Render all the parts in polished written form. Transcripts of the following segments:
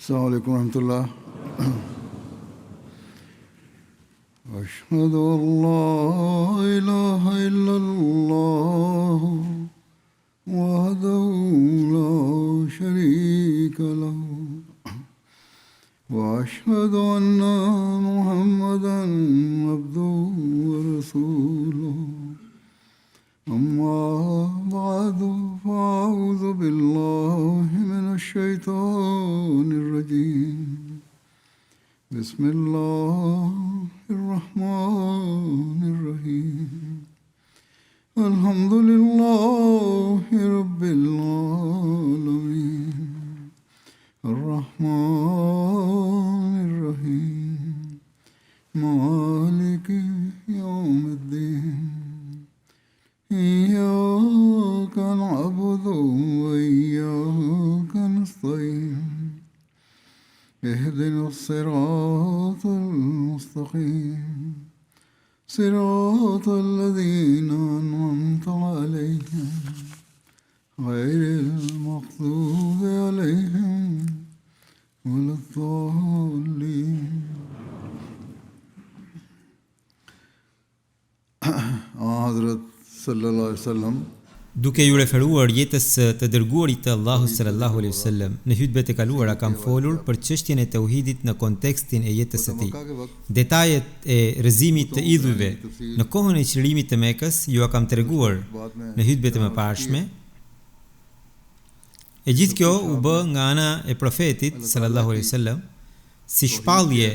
السلام عليكم ورحمة الله. أشهد أن لا إله إلا الله وحده لا شريك له وأشهد أن محمدا عبده ورسوله أما بعد فأعوذ بالله من الشيطان الرجيم بسم الله الرحمن الرحيم الحمد لله رب العالمين الرحمن الرحيم مالك يوم الدين إياك نعبد وإياك نستعين اهدنا الصراط المستقيم صراط الذين أنعمت عليهم غير المغضوب عليهم ولا الضالين. حضرت sallallahu alaihi wasallam duke ju referuar jetës të dërguarit të Allahut sallallahu alaihi wasallam në hutbet e kaluara kam folur për çështjen e tauhidit në kontekstin e jetës së tij. Detajet e rrëzimit të idhujve në kohën e qëllimit të Mekës ju kam treguar në hutbet e mëparshme. E gjithë kjo u bë nga ana e profetit sallallahu alaihi wasallam si shpallje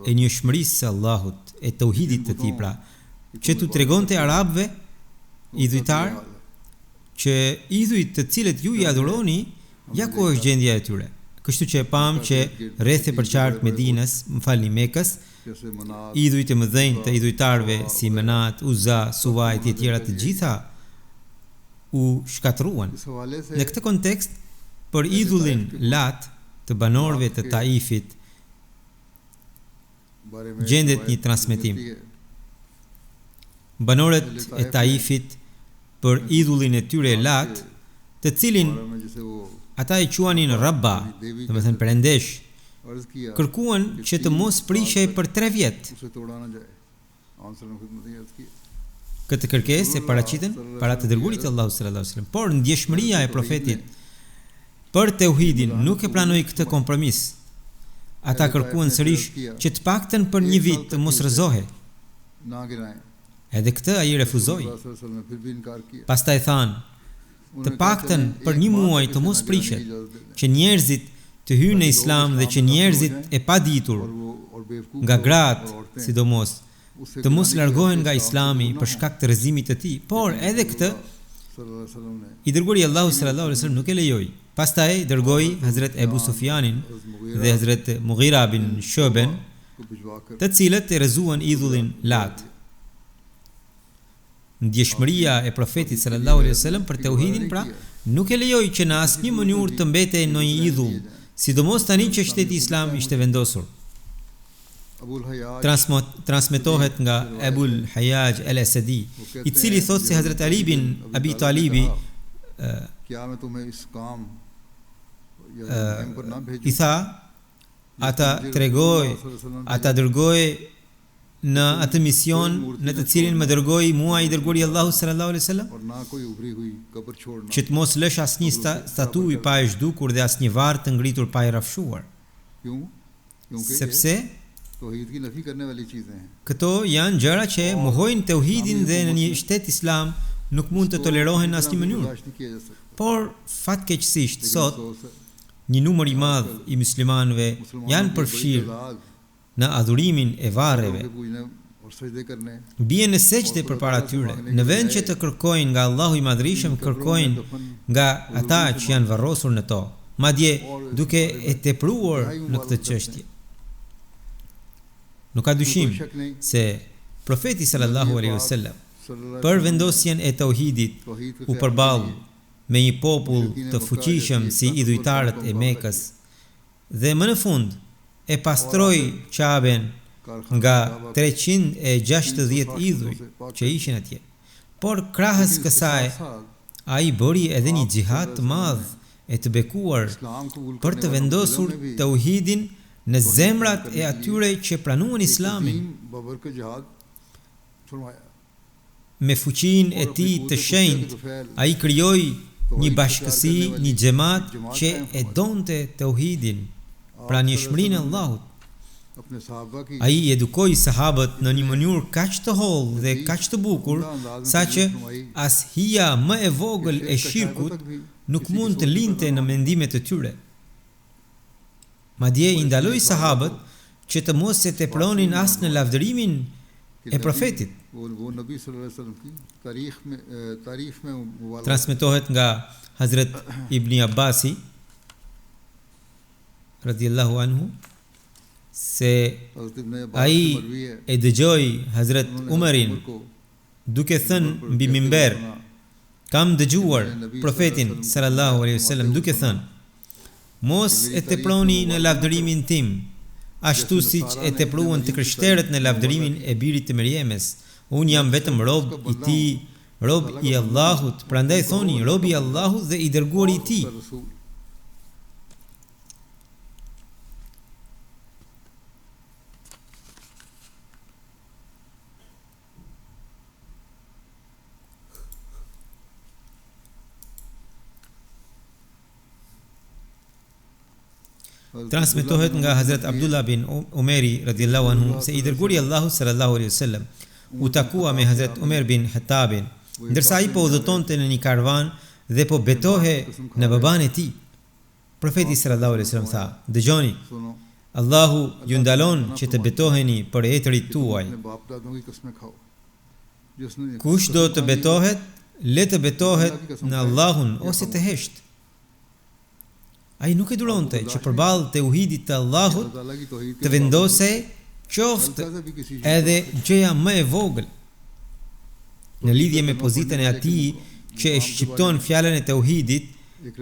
e njohshmërisë së Allahut, e tauhidit të tij, pra që tu tregonte arabëve idhujtar që idhujt të cilët ju i adhuroni, ja ku është gjendja e tyre. Kështu që e pam që rreth e përqartë Medinës, Mekës, idhujt e mëdhenj të idhujtarve si Menat, Uza, Suva e të tjera të gjitha u shkatruan. Në këtë kontekst, për idhullin Lat të banorëve të Taifit gjendet një transmetim. Banorët e Taifit për idhullin e tyre Lat, të cilin ata e quanin Rabba, domethënë Perendesh, kërkuan që të mos prishej për 3 vjet. Këtë kërkesë e paraqiten para të dërguarit të Allahut sallallahu alaihi wasallam, por ndjeshmëria e profetit për tauhidin nuk e pranoi këtë kompromis. Ata kërkuan sërish që të paktën për 1 vit të mos rrëzohej. Edhe këtë ai refuzoi. Pastaj thanë, të paktën për 1 muaj të mos prishet, që njerëzit të hyjnë në Islam dhe që njerëzit e paditur, nga gratë, sidomos, të mos largohen nga Islami për shkak të rrëzimit të tij. Por edhe këtë i dërguari Allahu sallallahu alaihi wasallam nuk e lejoi. Pastaj dërgoi Hazrat Ebu Sufjanin dhe Hazrat Mughira bin Shu'ben, të cilët e rrezuan idhullin Lat. Ndjeshmëria e profetit sallallahu alaihi wasallam për tauhidin pra nuk e lejoi që në asnjë mënyrë të mbetej në një idhull, sidomos tani që shteti islam ishte vendosur. Transmetohet nga Ebul Hayaj al-Asadi, i cili thot se Hazrat Ali bin Abi Talibi i tha, ata dërgoj në atë mision në të cilin më dërgoi mua i dërguari Allahu sallallahu alaihi wasallam, që të mos lësh asnjë statuj pa e zhdukur dhe asnjë varr të ngritur pa e rrafshuar. Sepse këto janë gjëra që mohojnë tauhidin dhe në një shtet islam nuk mund të tolerohen në asnjë mënyrë. Por fatkeqësisht sot një numër i madh i muslimanëve janë përfshirë në adhurimin e varreve. Bien në sejdë përpara tyre, në vend që të kërkojnë nga Allahu i Madhrishëm, kërkojnë nga ata që janë varrosur në to, madje duke e tepruar në këtë çështje. Nuk ka dyshim se profeti sallallahu alaihi wasallam për vendosjen e tauhidit u përball me një popull të fuqishëm si idhujtarët e Mekës dhe më në fund e pastroi Qaben nga 360 idhuj që ishin atje. Por krahas kësaj, ai bëri edhe një xihad të madh e të bekuar इस्लाम कबूल për करने të वालों vendosur ने भी tauhidin në zemrat e atyre që pranuan Islamin बबर के जिहाद फरमाया me fuqinë e tij të shenjtë. Ai krijoi një bashkësi, një xhamat që e donte tauhidin, pra njëshmërinë e Allahut. अपने सहाबा की Ai i edukoi sahabët në një mënyrë kaq të hollë dhe kaq të bukur, saqë as hija më e vogël e shirkut nuk mund të linte në mendimet e tyre. Madje i ndaloi sahabët që të mos se tepronin as në lavdërimin e profetit. वो नबी सल्लल्लाहु अलैहि वसल्लम की तारीफ में मुबालगा Transmetohet nga Hazret Ibni Abbasi radhiyallahu anhu se हज़रत इब्न अब्बास ai से मरवी है e dëgjoi Hazret Umarin को duke thënë mbi mimber, kam dëgjuar profetin sallallahu alaihi wasallam duke thënë: mos e teproni në lavdërimin tim, ashtu siç e tepruan të krishterët në lavdërimin e birit të Merjemes. Unë jam vetëm rob i tij, rob i Allahut, prandaj thoni rob i Allahut dhe i dërguari i tij. रसूल Transmetohet nga Hazret Abdullah bin Umeri radhiyallahu anhu se i dërguari Allahu sallallahu alaihi wasallam u takua me Hazret Umer bin Khattabin, ndërsa ai po udhëtonte në një karvan dhe po betohe në baban e tij. Profeti sallallahu alaihi wasallam tha: "Dëgjoni, सुनो Allahu ju ndalon që të betoheni për etërit tuaj. अपने बाप दादों की कसमें खाओ जिसने Kush do të betohet, le të betohet në Allahun ose të hesht." Ai nuk e duronte që përballë tauhidit të Allahut अल्लाह ताला की तौहीद të vendose qoftë हल्का सा भी किसी edhe gjëja më e vogël. Në lidhje me pozitën e atij që e shqipton fjalën e tauhidit,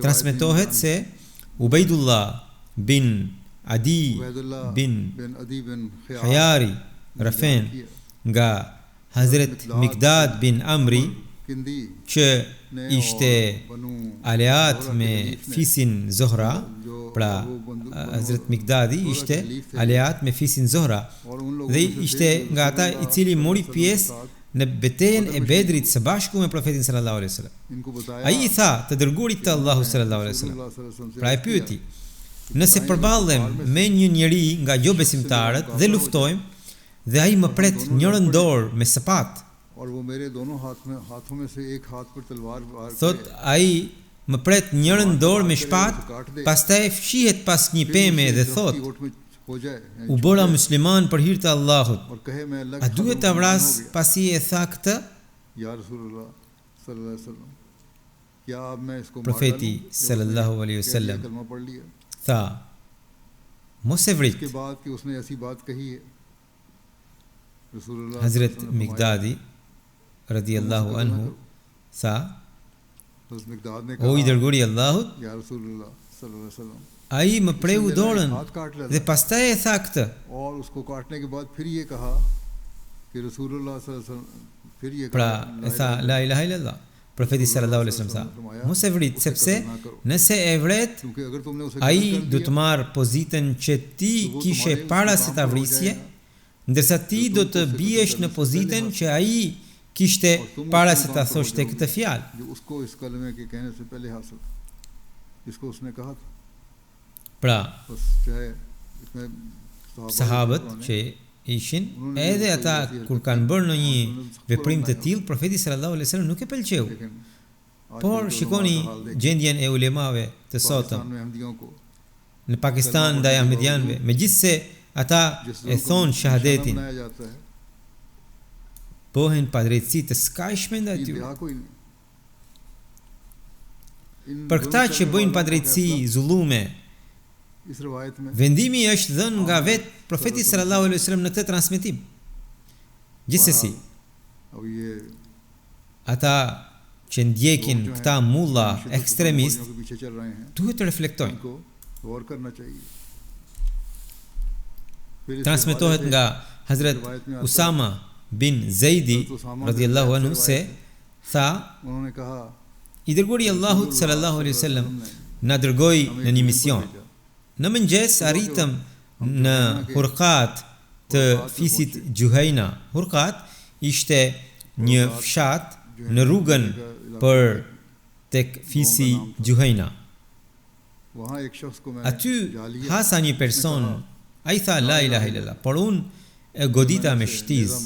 transmetohet se Ubaidullah bin Adi Ubaidullah bin बिन अदी बिन ख़ियार Hayari Rafen nga Hazret Mikdad bin Amri किंदी që ishte बनु aleat me fisin Zohra, जो pra Hazret Mikdadi ishte aleat me fisin Zohra और उन लोगों dhe में से ishte nga ata i cili mori pjesë në betejën e Bedrit së bashku me profetin sallallahu alaihi wasallam. इनको बताया Ai i tha të dërguarit të Allahut sallallahu alaihi wasallam. रसूलुल्लाह सल्लल्लाहु अलैहि वसल्लम से Pra e pyeti: nëse përballem me një njeri nga jo besimtarët dhe luftojmë dhe ai më pret njërën dorë me sapat, और वो मेरे दोनों हाथों में से एक हाथ पर तलवार वार thot ai më pret njërën dorë me shpatë, pastaj fshihet pas një peme dhe thot: की ओट में हो जाए u bëra musliman për hir të Allahut. और कहे मैं अल्लाह A duhet ta vras pasi e tha këtë? या रसूलुल्लाह सल्लल्लाहु अलैहि वसल्लम क्या अब मैं इसको मार Profeti डालूं? जब sallallahu उसने alaihi कह दिया, wasallam कलमा पढ़ लिया tha: mos e vrit. इसके बाद कि उसने ऐसी बात कही है रसूलुल्लाह Hazret सल्लल्लाहु अलैहि वसल्लम ने Mikdadi radhiyallahu anhu tha: फरमाया, उस मिक़दाद ने o i कहा dërguari i Allahut, या रसूलुल्लाह सल्लल्लाहु अलैहि वसल्लम ai më preu dorën हाथ काट dhe लेता pastaj e tha këtë. और उसको काटने के बाद फिर ये कहा कि रसूलुल्लाह सल्लल्लाहु अलैहि वसल्लम फिर ये Pra कहा e tha la ilaha illallah. Profeti sallallahu alaihi wasallam tha: mos e vrit, sepse nëse e vret, क्योंकि अगर तुमने उसे ai कत्ल कर do दिया, të marrë pozitën që ti kishe para se ta vrisje, ndërsa ti do të biesh në pozitën që ai kishte para se ta thoshte këtë fjalë. जो उसको इस कलमे के कहने से पहले हासिल जिसको उसने कहा था Pra, बस चाहे इसमें sahabët që ishin, edhe ata kur kanë bërë në një veprim të tillë, profeti sallallahu alaihi wasallam nuk e pëlqeu. लेकिन आज Por के shikoni दोनों का हाल देखिए, gjendjen e ulemave të sotëm Pakistan में अहमदियों को në Pakistan ndaj ahmedianëve, megjithse ata जिस e thonë निशाना shahadetin, बनाया जाता है bëhen padrejtësi të skajshme ndaj ये tyre. ब्याह कोई नहीं इन Për जुल्म këta që करने bëjnë वालों का padrejtësi, फैसला zullume, इस रिवायत में vendimi është dhënë nga vetë profeti sallallahu alaihi wasallam në këtë transmetim. Gjithsesi, अब ये ata që ndjekin लोग जो हैं, këta mulla शिद्दत और ekstremist कमजोरियों के पीछे चल रहे हैं duhet të reflektojnë. इनको गौर करना चाहिए फिर इस Transmetohet हवाले से nga Hazret Usama bin Zaidi radhiyallahu anhu se tha: उन्होंने कहा i dërguari i Allahut sallallahu alaihi wasallam na dërgoi në një mision. Në mëngjes arritëm në Hurqat të fisit Juhayna. Hurqat ishte një fshat në rrugën për tek fisi Juhayna. Aty hasa një person, ai tha la ilaha illallah, por unë e godita me shtiz.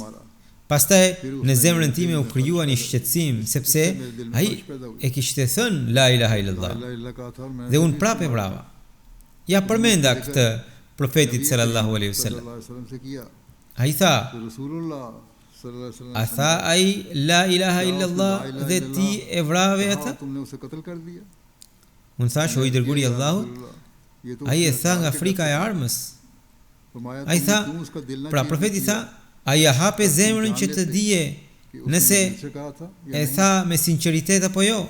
Pastaj në zemrën time u krijua një shqetësim, sepse ai e kishte thënë la ilaha illallah. Dhe unë prapë e vrava. Ja përmenda këtë profetit sallallahu alaihi wasallam. Ai tha, a tha ai la ilaha illallah dhe ti e vrave atë? Unë thash, o i dërguri i Allahut, ai e tha nga frika e armës. Ai tha, pra profeti tha, ai ja hape zemrën që të dije nëse e tha me sinqeritet apo jo.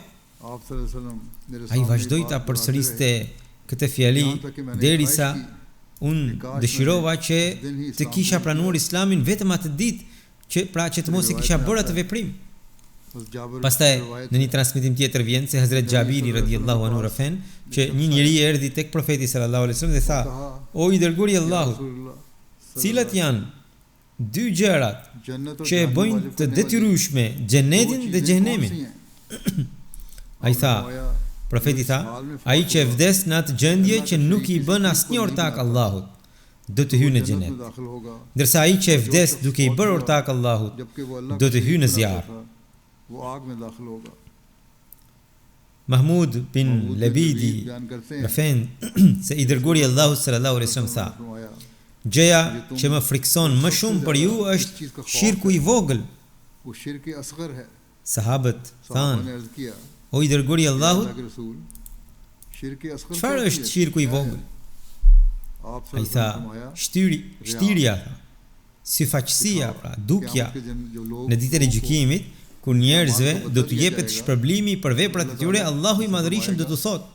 Ai vazhdoi ta përsëriste këtë fjali derisa unë dëshirova që të kisha pranuar Islamin vetëm atë ditë që të mos e kisha bërë atë veprim. Pastaj në një transmetim tjetër vjen se Hazrat Jabiri radhiyallahu anhu rafen që një njeri erdhi tek profeti sallallahu alaihi wasallam dhe tha: "O i dërguari i Allahut, cilat janë dy gjërat që e bëjnë të detyrueshme xhenetin dhe xhenemin?" Ai tha, profeti tha, ai që vdes në atë gjendje që nuk i bën asnjë ortak Allahut, do të hyjë në xhenet. Ndërsa ai që vdes duke i bërë ortak Allahut, do të hyjë në zjarr. Mahmud bin Labidi rafen se i dërguari i Allahut sallallahu alaihi wasallam tha: "Gjëja që më frikson më shumë për ju është shirku i vogël." Sahabët thanë: "O i dërguari i Allahut, çfarë është shirku i vogël?" Ai tha: "Shtirja, syfaqësia, pra dukja në ditën e gjykimit, kur njerëzve do të jepet shpërblimi për veprat e tyre, Allahu i Madhërisht do të thotë: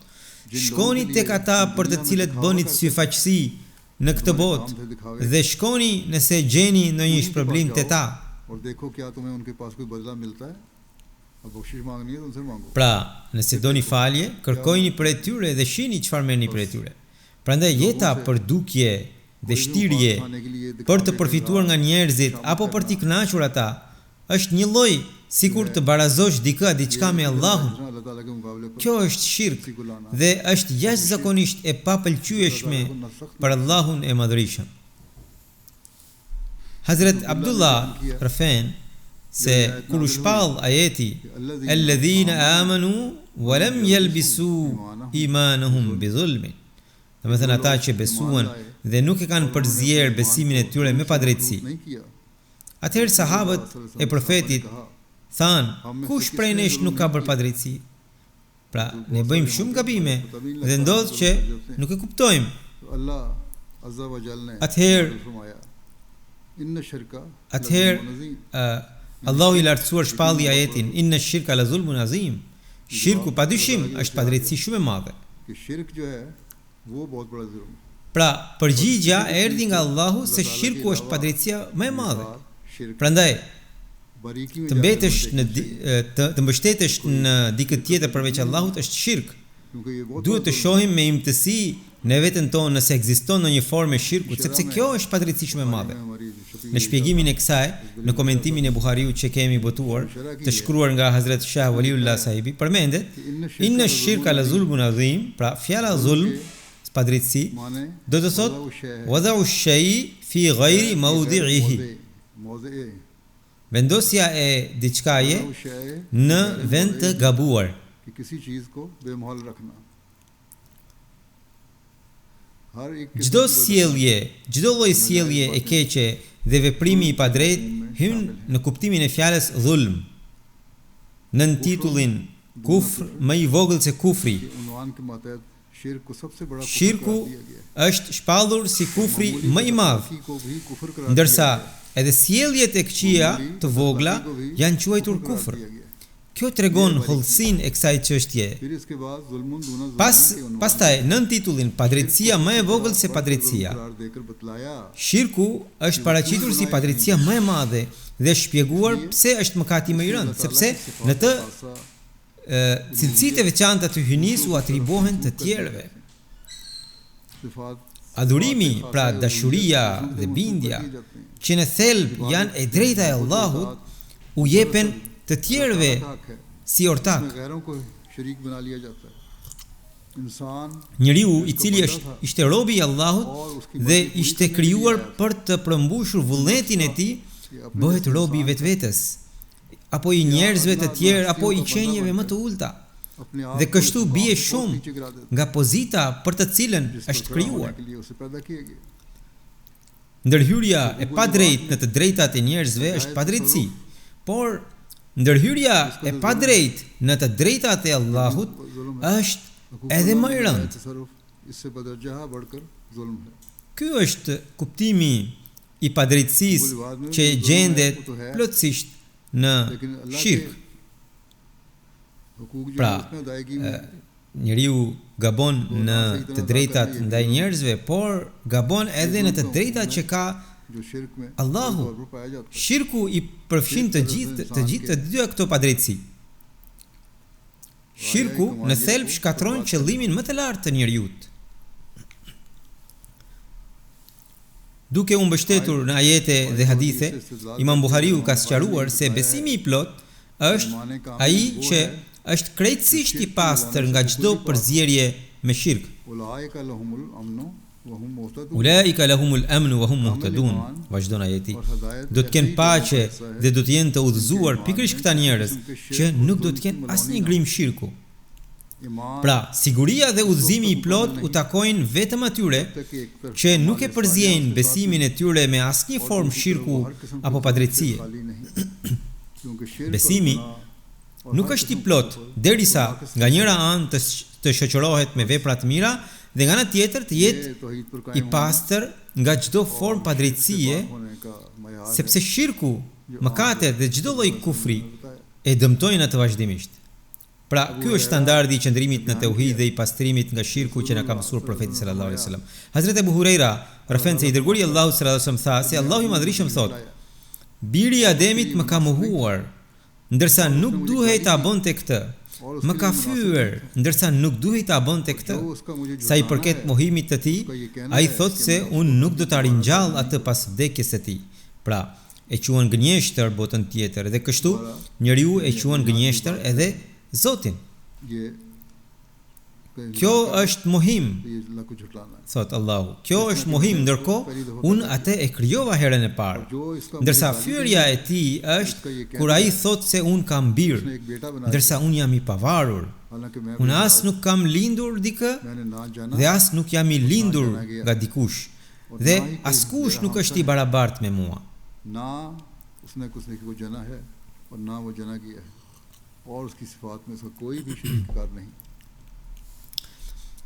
shkoni tek ata për të cilët bënit syfaqësi në këtë botë dhe shkoni nëse gjeni ndonjë shpërblim te ta. Pra, nëse doni falje, kërkojini prej tyre dhe shihni çfarë merrni prej tyre. Prandaj jeta për dukje dhe shtirje, për të përfituar nga njerëzit apo për t'i kënaqur ata, është një lloj sikur të barazosh diçka me Allahun. Kjo është shirk dhe është jashtëzakonisht e papëlqyeshme për Allahun e Madhërisht. Hazrat Abdullah rafen se kur u shpall ajeti alladhina amanu wa lam yalbisu imanuhum bizulmin, domethënë ata që besuan dhe nuk e kanë përzier besimin e tyre me padrejtësi. Atëherë sahabët e profetit thanë: kush prej nesh nuk ka bërë padrejtësi? Pra, ne bëjmë shumë gabime dhe ndodh që nuk e kuptojmë. Atëherë Allahu i lartësuar shpalli ajetin inna shirka la zulmun azim. Shirku padyshim është padrejtësi shumë e madhe. Pra, përgjigja erdhi nga Allahu se shirku është padrejtësia më e madhe. Prandaj të mbështetesh në dikë tjetër përveç Allahut është shirk. Duhet të shohim me imtësi në veten tonë nëse ekziston ndonjë formë shirku, sepse kjo është padrejtësi shumë e madhe. Në shpjegimin e kësaj, në komentimin e Buhariut që kemi botuar, të shkruar nga Hazrat Shah Waliullah Sahibi, përmendet inna shirka la zulmun azim, pra fjala zulm, padrejtësi, do të thotë wada'u shay'i fi ghayri mawdi'ihi. Vendosja e diçkaje në vend të gabuar. Çdo sjellje, çdo lloj sjellje e keqe dhe veprimi i padrejtë hyn në kuptimin e fjalës dhulm. Nën titullin kufr më i vogël se kufri. Shirku është shpallur si kufri më i madh, ndërsa edhe sjelljet e këqija të vogla janë quajtur kufër. Kjo tregon hollësinë e kësaj çështje. Pastaj nën titullin padrejtësia më e vogël se padrejtësia. Shirku është paraqitur si padrejtësia më e madhe dhe shpjeguar pse është mëkati më i rëndë, sepse në të cilësitë e veçanta të hyjnisë u atribuohen të tjerëve. Adhurimi, pra dashuria dhe bindja, që në thelb janë e drejta e Allahut, u jepen të tjerëve si ortak. Njeriu i cili ishte robi i Allahut dhe ishte krijuar për të përmbushur vullnetin e tij, bëhet robi i vetvetes, apo i njerëzve të tjerë, apo i qenjeve më të ulta. Dhe kështu bie shumë nga pozita për të cilën është krijuar. Ndërhyrja e padrejtë në të drejtat e njerëzve është padrejtësi, por ndërhyrja e padrejtë në të drejtat e Allahut është edhe më e rëndë. Ky është kuptimi i padrejtësisë që gjendet plotësisht në shirk. Pra, njeriu gabon në të drejtat ndaj njerëzve, por gabon edhe në të drejtat që ka Allahu. Shirku i përfshin të gjithë të dyja këto padrejtësi. Shirku në thelb shkatron qëllimin më të lartë të njeriut. Duke u mbështetur në ajete dhe hadithe, Imam Buhariu ka sqaruar se besimi i plot është ai që është krejtësisht i pastër nga çdo përzierje me shirk. Ulaika lahumul amnu wa hum muhtadun. Vazhdon ajeti. Do të kenë paqe dhe do të jenë të udhëzuar pikërisht këta njerëz që nuk do të kenë asnjë ngrim shirku. Pra, siguria dhe udhëzimi i plot u takojnë vetëm atyre që nuk e përziejnë besimin e tyre me asnjë formë shirku apo padrejtësie. Besimi nuk është i plot derisa nga njëra anë të shoqërohet me vepra të mira dhe nga ana tjetër të jetë i pastër nga çdo formë padrejtësie, sepse shirku, mëkatet dhe çdo lloj kufri e dëmtojnë atë vazhdimisht. Pra, ky është standardi i qëndrimit në tauhid dhe i pastrimit nga shirku që na ka mësuar profeti sallallahu alaihi wasallam. Hazrat Abu Huraira, referencë i dërguari Allahu sallallahu alaihi wasallam, tha se Allahu i Madhrishëm thotë: "Biri i Ademit më ka mohuar, ndërsa nuk duhej ta bonte këtë. Më ka fyer, ndërsa nuk duhej ta bonte këtë. Sa i përket mohimit të tij, ai thotë se unë nuk do ta ringjall atë pas vdekjes së tij." Pra, e quhen gënjeshtër botën tjetër dhe kështu njeriu e quhen gënjeshtër edhe Zotin. Kjo është mohim, thot Allahu. Kjo është mohim, ndërkohë unë atë e krijova herën e parë. Ndërsa fyerja e tij është kur ai thot se unë kam bir, ndërsa unë jam i pavarur. Unë as nuk kam lindur dikë dhe as nuk jam i lindur nga dikush. Dhe askush nuk është i barabartë me mua. और उसकी सिफात में उसका कोई भी शरीककार नहीं.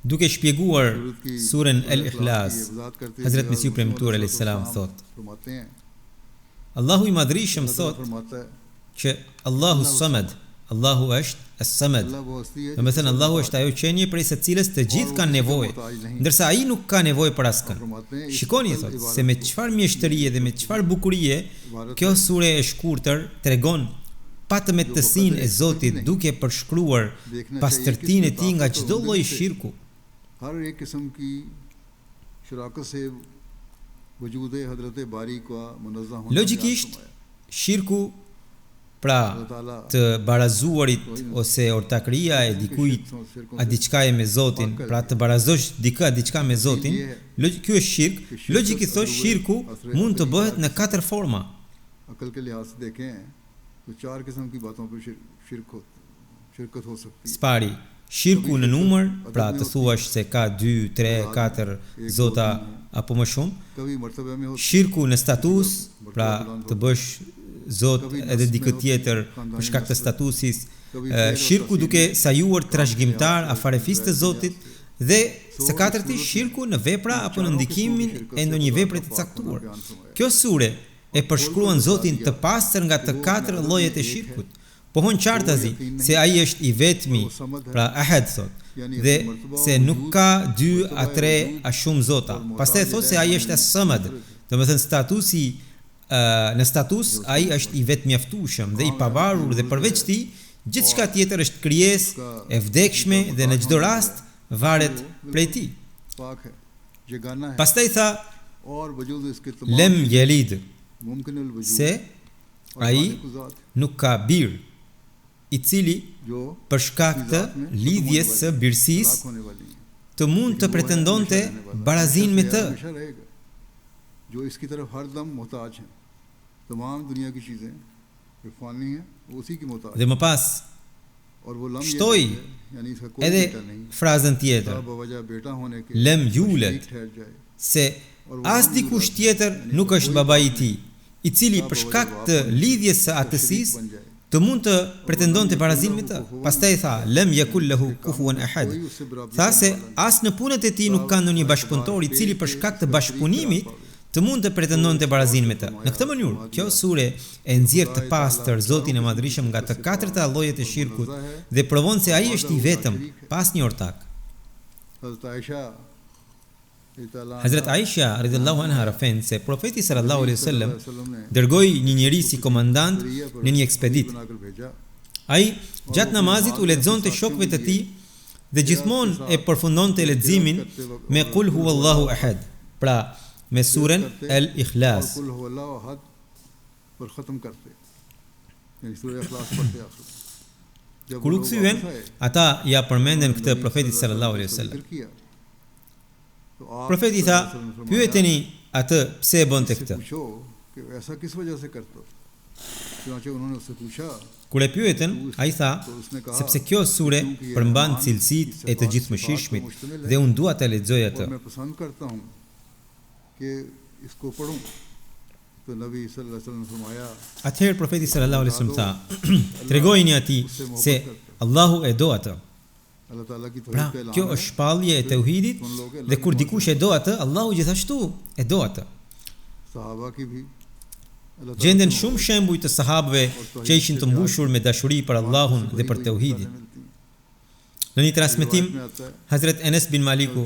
Duke shpjeguar surën El-Ikhlas, Hazrat Mesiu Premtuar alayhis salam thot: Allahu i Madhrishëm thot që Allahu Samad, Allahu është As-Samad. Domethënë Allahu është ajo qenie prej së cilës të gjithë kanë nevojë, ndërsa ai nuk ka nevojë për askën. Shikoni thot se me çfarë mjeshtërie dhe me çfarë bukurie kjo sure e shkurtër tregon patëmetësinë e Zotit duke përshkruar pastërtinë e tij nga çdo lloj shirku. Logjikisht, shirku, pra të barazuarit ose ortakëria e dikujt a diçkaje me Zotin, pra të barazosh dikë diçka me Zotin, ky është shirk. Logjikisht thotë shirku mund të bëhet në 4 forma. Spari, shirku në numër, pra të thuash se ka 2, 3, 4 zota apo më shumë. Shirku në status, pra të bësh zot edhe dikë tjetër për shkak të statusit. Shirku duke sajuar trashëgimtar afarefis të Zotit dhe së katërti shirku në vepra apo në ndikimin e ndonjë vepre të caktuar. Kjo sure e përshkruan Zotin të pastër nga të 4 llojet e shirkut. Pohon qartazi se ai është i vetmi, pra ahad thot, dhe se nuk ka 2 a 3 a shumë zota. Pastaj thot se ai është as-samad, domethënë në status ai është i vetmjaftueshëm dhe i pavarur dhe përveç tij Gjithçka tjetër është krijesë e vdekshme dhe në çdo rast varet prej tij. पाक है जगाना है Pastaj tha और वजूद इसके lem तमाम yelid, मुमकिन अल वजूद se ai nuk ka bir, i cili जो për shkak të lidhjes së birësisë lakh होने वाली है të mund të pretendonte barazin me të. हमेशा रहेगा जो इसकी तरफ हर दम मोहताज हैं तमाम दुनिया की चीजें जो फानी हैं वो उसी की मोहताज Dhe më pas और वो लम ये shtoi है, यानी इसका कोई edhe बेटा नहीं frazën tjetër, सब बवजह बेटा होने के lem yulet, शरीक ठहर जाए se as dikush tjetër nuk është babai i tij, i cili për shkak të lidhjes së atësisë बन जाए të mund të pretendonte barazin me të. Pastaj tha lem yakul lahu kufuwan ahad. Tha se as në punët e tij nuk ka ndonjë bashkëpunëtor i cili për shkak të bashkëpunimit të mund të pretendonte barazin me të. Në këtë mënyrë, kjo sure e nxjerr të pastër Zotin e Madhërisëm nga të katërta llojet e shirkut dhe provon se ai është i vetëm, pas një ortak. हज़रत Ayesha Hazrat Aisha radhiyallahu anha rafen se profeti sallallahu alaihi wasallam ने dërgoi një njerëz si komandant në një ekspedit. बनाकर भेजा Ai gjatë namazit u lexonte shokëve të tij dhe gjithmonë e përfundonte leximin me Qul huwallahu ahad, pra me suren El Ikhlas. कुल हुवल्लाहु अहद पर खत्म करते यानी सूरह इखलास पढ़ते आखिर जब Kur u kthyen, ata ja përmenden këtë profetit sallallahu alaihi wasallam. Profeti tha, pyeteni atë pse e bënte këtë. पूछो कि ऐसा किस वजह से करते हो चुनाचे उन्होंने उससे पूछा Kur e pyetën, ai tha, sepse kjo sure përmban cilësitë e të gjithëmëshirshmit dhe unë dua ta lexoj atë. और मैं पसंद करता हूँ कि इसको पढूं तो नबी सल्लल्लाहु अलैहि वसल्लम ने फरमाया Atëherë profeti sallallahu alaihi wasallam tha, tregojini atij se Allahu e do atë. अल्लाह ताला की Pra, तौहीद का kjo ऐलान është shpallje e tauhidit dhe kur dikush e do atë, Allahu gjithashtu e do atë. सहाबा की भी अल्लाह ताला Gjenden की shumë shembuj të sahabëve që ishin të mbushur me dashuri për Allahun dhe për tauhidin. Në një transmetim, Hazrat Enes bin Maliku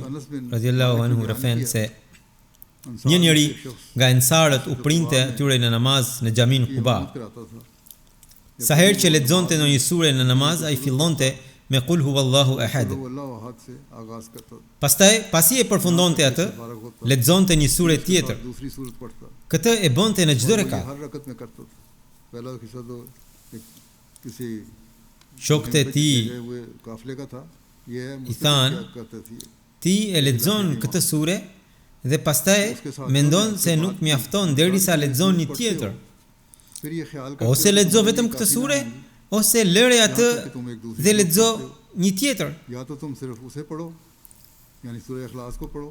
radhiyallahu anhu rafen se një njeri nga ensarët u printe atyre në namaz në xhamin Quba. Sa herë që lexonte ndonjë sure në namaz, ai fillonte me Qul huwallahu ahad. अल्लाह हाथ से आगाज करता Pastaj, pasi e përfundonte atë, lexonte një sure tjetër. दूसरी सूरत पढ़ता Këtë e bënte në çdo और ये rekat. हर रकत में करता था पहला किस्सा तो एक किसी Shokët e tij गए हुए काफले का था ये है मुझसे than, क्या करते थे ti e lexon këtë sure dhe pastaj mendon se nuk mjafton derisa lexon një tjetër. फिर ये ख्याल Ose lexo vetëm këtë sure, ose lëre atë dhe lexo një tjetër. या तो तुम सिर्फ उसे पढ़ो यानी सूरह इखलास को पढ़ो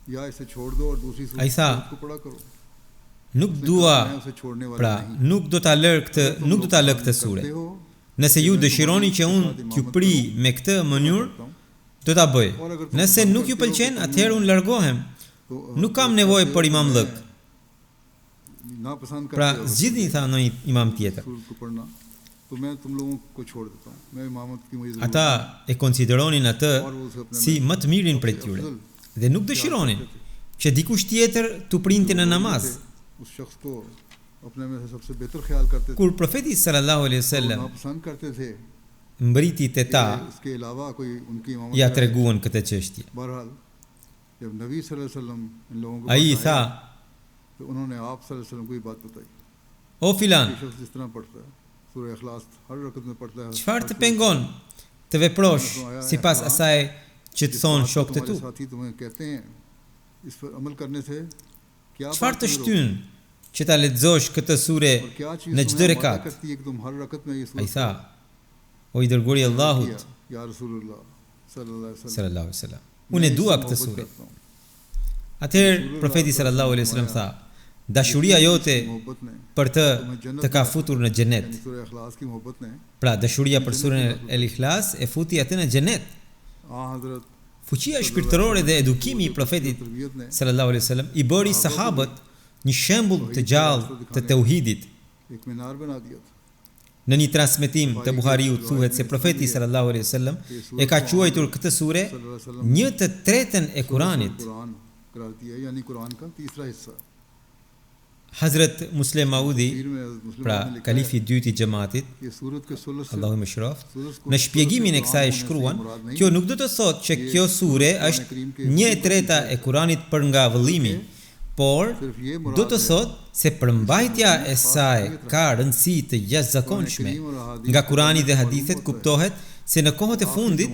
या इसे छोड़ दो और दूसरी Ai tha, सूरत को पढ़ा करो Nuk मैं dua, उसे छोड़ने वाला pra, नहीं nuk do ta lër këtë, nuk do ta lë këtë sure. करते हो Nëse ju dëshironi që unë t'ju pri me këtë mënyrë, do ta bëj. Nëse nuk ju pëlqen, atëherë unë largohem. तो Nuk kam nevojë për imamllëk. नापसंद Pra, करते हो zgjidhni tha ndonjë imam tjetër. सूरत को पढ़ना तो मैं तुम लोगों को छोड़ देता हूँ मैं इमामत की मुझे जरूरत Ata e konsideronin atë और वो उसे अपने si më të mirin prej tyre dhe nuk dëshironin që dikush tjetër t'u printe në namaz. उस शख्स को अपने में से सबसे बेहतर ख्याल करते थे Kur profeti sallallahu alaihi वो wasallam नापसंद करते थे mbriti te ta, कि इसके अलावा कोई उनकी इमामत ja करे। treguan këtë çështje. बहरहाल जब नबी सल्लल्लाहु अलैहि वसल्लम इन लोगों को Ai पास i आए, tha, तो उन्होंने आप सल्लल्लाहु अलैहि वसल्लम को ये बात बताई o filan, ये शख्स जिस तरह पढ़ता है सूरह इखलास हर रकत में पढ़ता है çfarë të pengon të veprosh sipas asaj që të thon shokët e tu? तुम्हारे साथी तुम्हें कहते हैं इस पर अमल करने से क्या Çfarë बात të तुम्हें shtyn që ta lexosh këtë sure और क्या चीज në तुम्हें çdo वादा rekat? करती है कि तुम हर रकत में ये Ai सूरत tha, o i dërguari i Allahut या रसूलुल्लाह सल्लल्लाहु अलैहि वसल्लम sallallahu alaihi wasallam, unë e dua këtë sure. Atëherë profeti sallallahu alaihi wasallam tha, dashuria jote मोहब्बत ने për të ka futur në xhenet. यानी सूरह इखलास की मोहब्बत ने Pra dashuria për surën El Ikhlas e futi atë në xhenet. Uh Hazrat Fuqia shpirtërore dhe edukimi i profetit तरबियत ने sallallahu alaihi wasallam i bëri sahabët një shembull të gjallë të tauhidit. एक मीनार बना दिया था Në një transmetim të Buhariut thuhet se profeti sallallahu alaihi wasallam e ka quajtur këtë sure सल्लल्लाहु अलैहि वसल्लम 1/3 e Kuranit. Quran करार दिया यानी कुरान का तीसरा हिस्सा Hazret Musleh Maudi, pra kalifi I dytë I xhamatit, Allahu më shroft, në shpjegimin e kësaj shkruan, kjo nuk do të thotë që kjo sure është 1/3 e Kuranit për nga vëllimi, por do të thotë se përmbajtja e saj ka rëndësi të jashtëzakonshme. Nga Kurani dhe hadithet kuptohet se në kohët e fundit,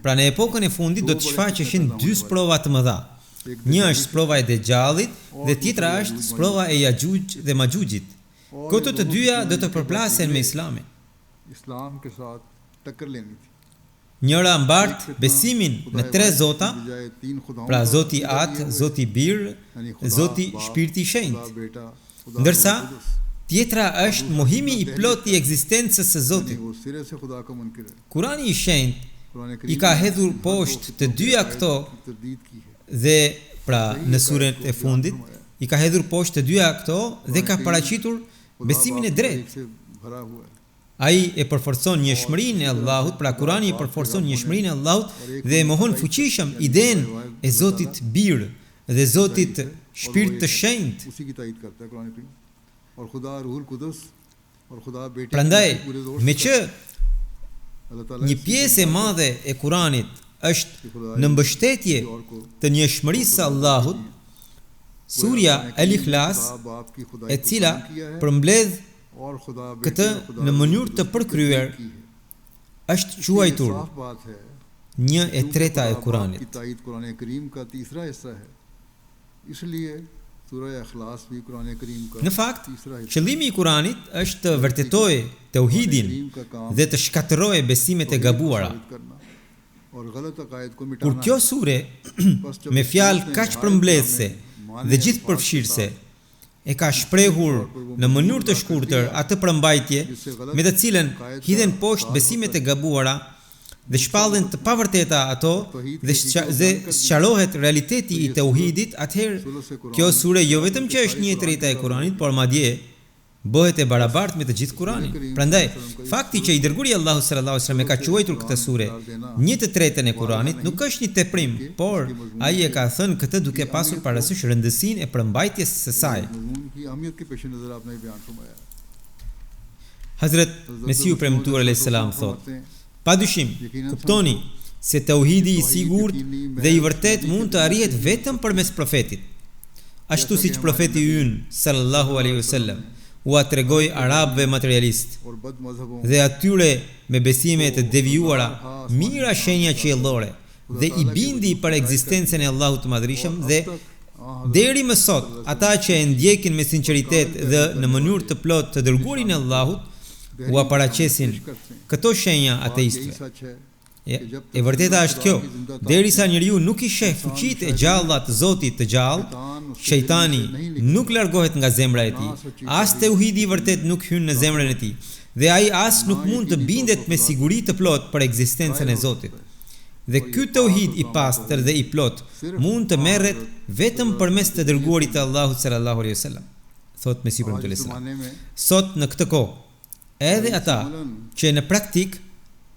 pra në epokën e fundit do të shfaqeshin 2 sprova të mëdha. Një është sprova e Dejjallit dhe tjetra është sprova e Yajuj dhe Majujit. Këto të dyja do të përplasen me Islamin. Njëra mbart besimin në 3 zota, pra Zoti At, Zoti Bir, Zoti Shpirti I Shenjtë, ndërsa tjetra është mohimi I plot I ekzistencës së Zotit. Kurani I Shenjtë I ka hedhur poshtë të dyja këto dhe pra në suret e fundit I ka hedhur poshtë të dyja këto dhe ka paraqitur besimin e drejtë. Ai e përforcon njëshmërinë e Allahut, pra Kurani e përforcon njëshmërinë e Allahut dhe e mohon fuqishëm idenë e Zotit Bir dhe Zotit Shpirt të Shenjtë. Prandaj, me që një pjesë e madhe e Kuranit është në mbështetje të njëshmërisë së Allahut, surja El-Ikhlas, e cila përmbledh këtë në mënyrë të përkryer, është quajtur 1/3 e Kuranit. Në fakt, qëllimi I Kuranit është të vërtetojë tauhidin dhe të shkatërrojë besimet e gabuara. Kur kjo sure me fjalë kaq përmbledhëse dhe gjithëpërfshirëse e ka shprehur në mënyrë të shkurtër atë përmbajtje me të cilën hidhen poshtë besimet e gabuara dhe shpallen të pavërteta ato dhe sqarohet realiteti I tauhidit, atëherë kjo sure jo vetëm që është 1/3 e Kuranit, por madje bëhet e barabartë me të gjithë Kuranin. Prandaj, fakti që I dërguari Allahu sallallahu alaihi wasallam e ka quajtur këtë sure 1/3 e Kuranit nuk është një teprim, por ai e ka thënë këtë duke pasur parasysh rëndësinë e përmbajtjes së saj. Hazret Mesihu premtuar alayhis salam thotë: padyshim, kuptoni se tauhidi I sigurt dhe I vërtet mund të arrihet vetëm përmes profetit. Ashtu siç profeti ynë sallallahu alaihi wasallam u atregoi arabëve materialist dhe atyre me besime të devijuara mira shenja qiellore dhe I bindi për ekzistencën e Allahut të Madhërisëm dhe deri më sot ata që e ndjekin me sinqeritet dhe në mënyrë të plotë të dërguarin e Allahut u paraqesin këto shenja ateistëve. E vërteta është kjo, derisa njeriu nuk I sheh fuqitë e gjalla të Zotit të gjallë, shejtani nuk largohet nga zemra e tij, as tauhidi I vërtet nuk hyn në zemrën e tij, dhe ai as nuk mund të bindet me siguri të plotë për ekzistencën e Zotit. Dhe ky tauhid I pastër dhe I plot mund të merret vetëm përmes të dërguarit të Allahut sallallahu alaihi wasallam. Thot Mesihu premtuar Islam. Sot në këtë kohë, edhe ata që në praktik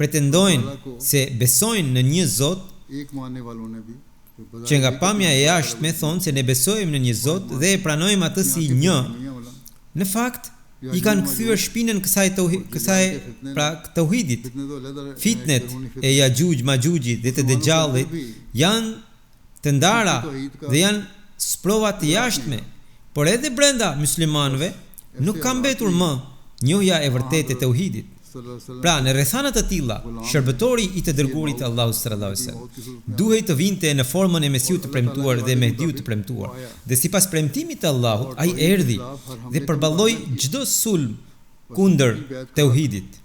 pretendojnë se besojnë në një Zot, që nga pamja e jashtme thonë se ne besojmë në një Zot dhe e pranojmë atë si një, në fakt I kanë kthyer shpinën kësaj tauhidit. Fitnet e Yajuj Majujit dhe të Dejjallit janë të ndara dhe janë sprova të jashtme, por edhe brenda muslimanëve nuk ka mbetur më njohja e vërtetë e tauhidit. Pra, në rrethana të tilla, shërbëtori I të dërguarit të Allahut sallallahu alaihi wasallam duhej të vinte në formën e Mesihut të premtuar dhe Mehdiut të premtuar. Dhe sipas premtimit të Allahut, ai erdhi dhe përballoi çdo sulm kundër tauhidit.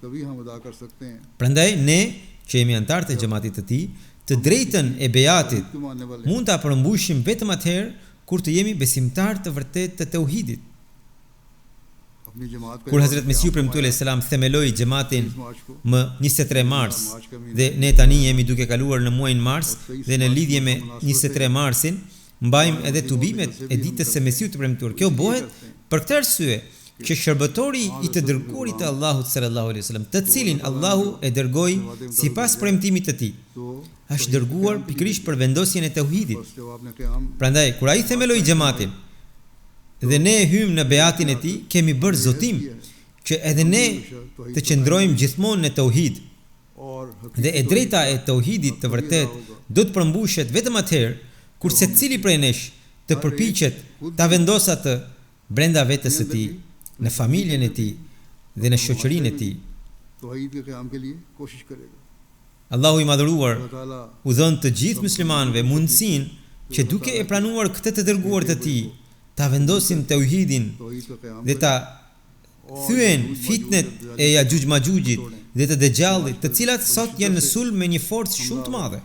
Prandaj ne, që jemi antar të xhamatit të tij, të drejtën e bejatit mund ta përmbushim vetëm atëherë kur të jemi besimtar të vërtetë të tauhidit. Kur Hazret Mesihu premtuar alayhis salam themeloi xhamatin më 23 mars dhe ne tani jemi duke kaluar në muajin mars dhe në lidhje me 23 marsin mbajmë edhe tubimet e ditës së Mesihut të premtuar. Kjo bëhet për këtë arsye që shërbëtori I të dërguarit të Allahut sallallahu alaihi wasallam, të cilin Allahu e dërgoi sipas premtimit të tij, është dërguar pikërisht për vendosjen e tauhidit. Prandaj kur ai themeloi xhamatin Dhe ne hym në beatin e tij, kemi bërë zotim që edhe ne të qëndrojmë gjithmonë në tauhid. Dhe e drejta e tauhidit të vërtet do të përmbushet vetëm atëherë kur secili prej nesh të përpiqet ta vendosë atë brenda vetes së tij, në familjen e tij dhe në shoqërinë e tij. Allahu i madhëruar u dhën të gjithë muslimanëve mundësinë që duke e pranuar këtë të dërguar të tij, ta vendosin tauhidin dhe ta thyen fitnet e Yajuj Majujit dhe të Dejjallit, të cilat sot janë në sulm me një forcë shumë të madhe.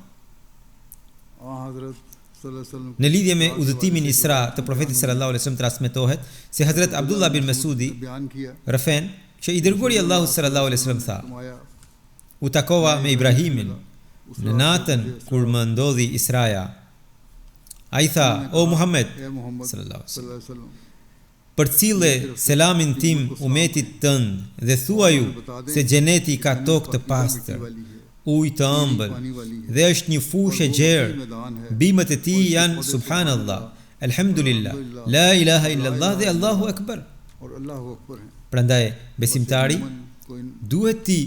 Në lidhje me udhëtimin Isra të profetit sallallahu alaihi wasallam transmetohet se Hazrat Abdullah bin Masudi rëfen që i dërguari i Allahut sallallahu alaihi wasallam tha: u takova me Ibrahimin në natën kur më ndodhi Israja. Ai tha: o Muhammed sallallahu alaihi wasallam, përcille selamin tim umetit tënd dhe thuaju se xheneti ka tokë të pastër, ujë të ëmbël dhe është një fushë e gjerë. Bimët e tij janë subhanallah, alhamdulillah, la ilaha illallah dhe Allahu akbar. Prandaj besimtari duhet ti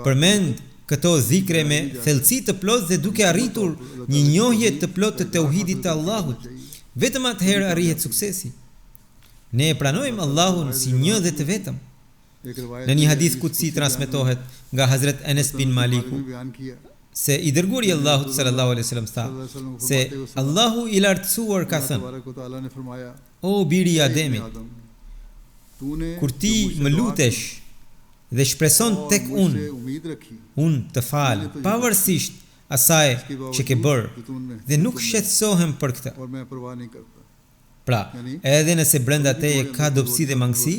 përmend këto dhikre me thellësi të plotë dhe duke arritur një njohje të plotë të tauhidit të Allahut. Vetëm atëherë arrihet suksesi. Ne e pranojmë Allahun si një dhe të vetëm. Në një hadith kutsi transmetohet nga Hazrat Anas bin Maliku se i dërguari i Allahut sallallahu alaihi wasallam tha se Allahu i lartësuar ka thënë: o biri i Ademit, kur ti më lutesh dhe shpreson tek unë të fal pavarësisht asaj që ke bërë dhe nuk shqetësohem për këtë. Pra, edhe nëse brenda teje ka dobësi dhe mangësi,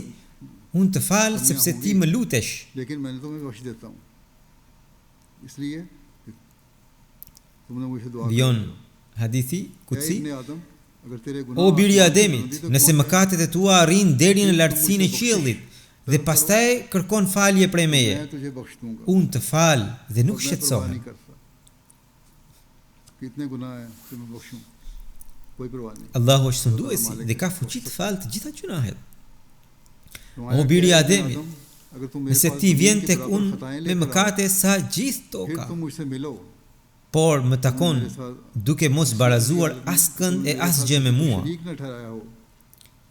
unë të falë sepse ti më lutesh. Vion hadithi kutsi: o biri i Ademit, nëse mëkatet e tua arrin deri në lartësinë e qiellit dhe pastaj kërkon falje prej meje, unë të falë dhe nuk shqetësohem. Allahu është sunduesi dhe ka fuqi të falë të gjitha gjunahet. O biri i Ademit, nëse ti vjen tek unë me mëkate sa gjithë toka, por më takon duke mos barazuar askënd e asgjë me mua,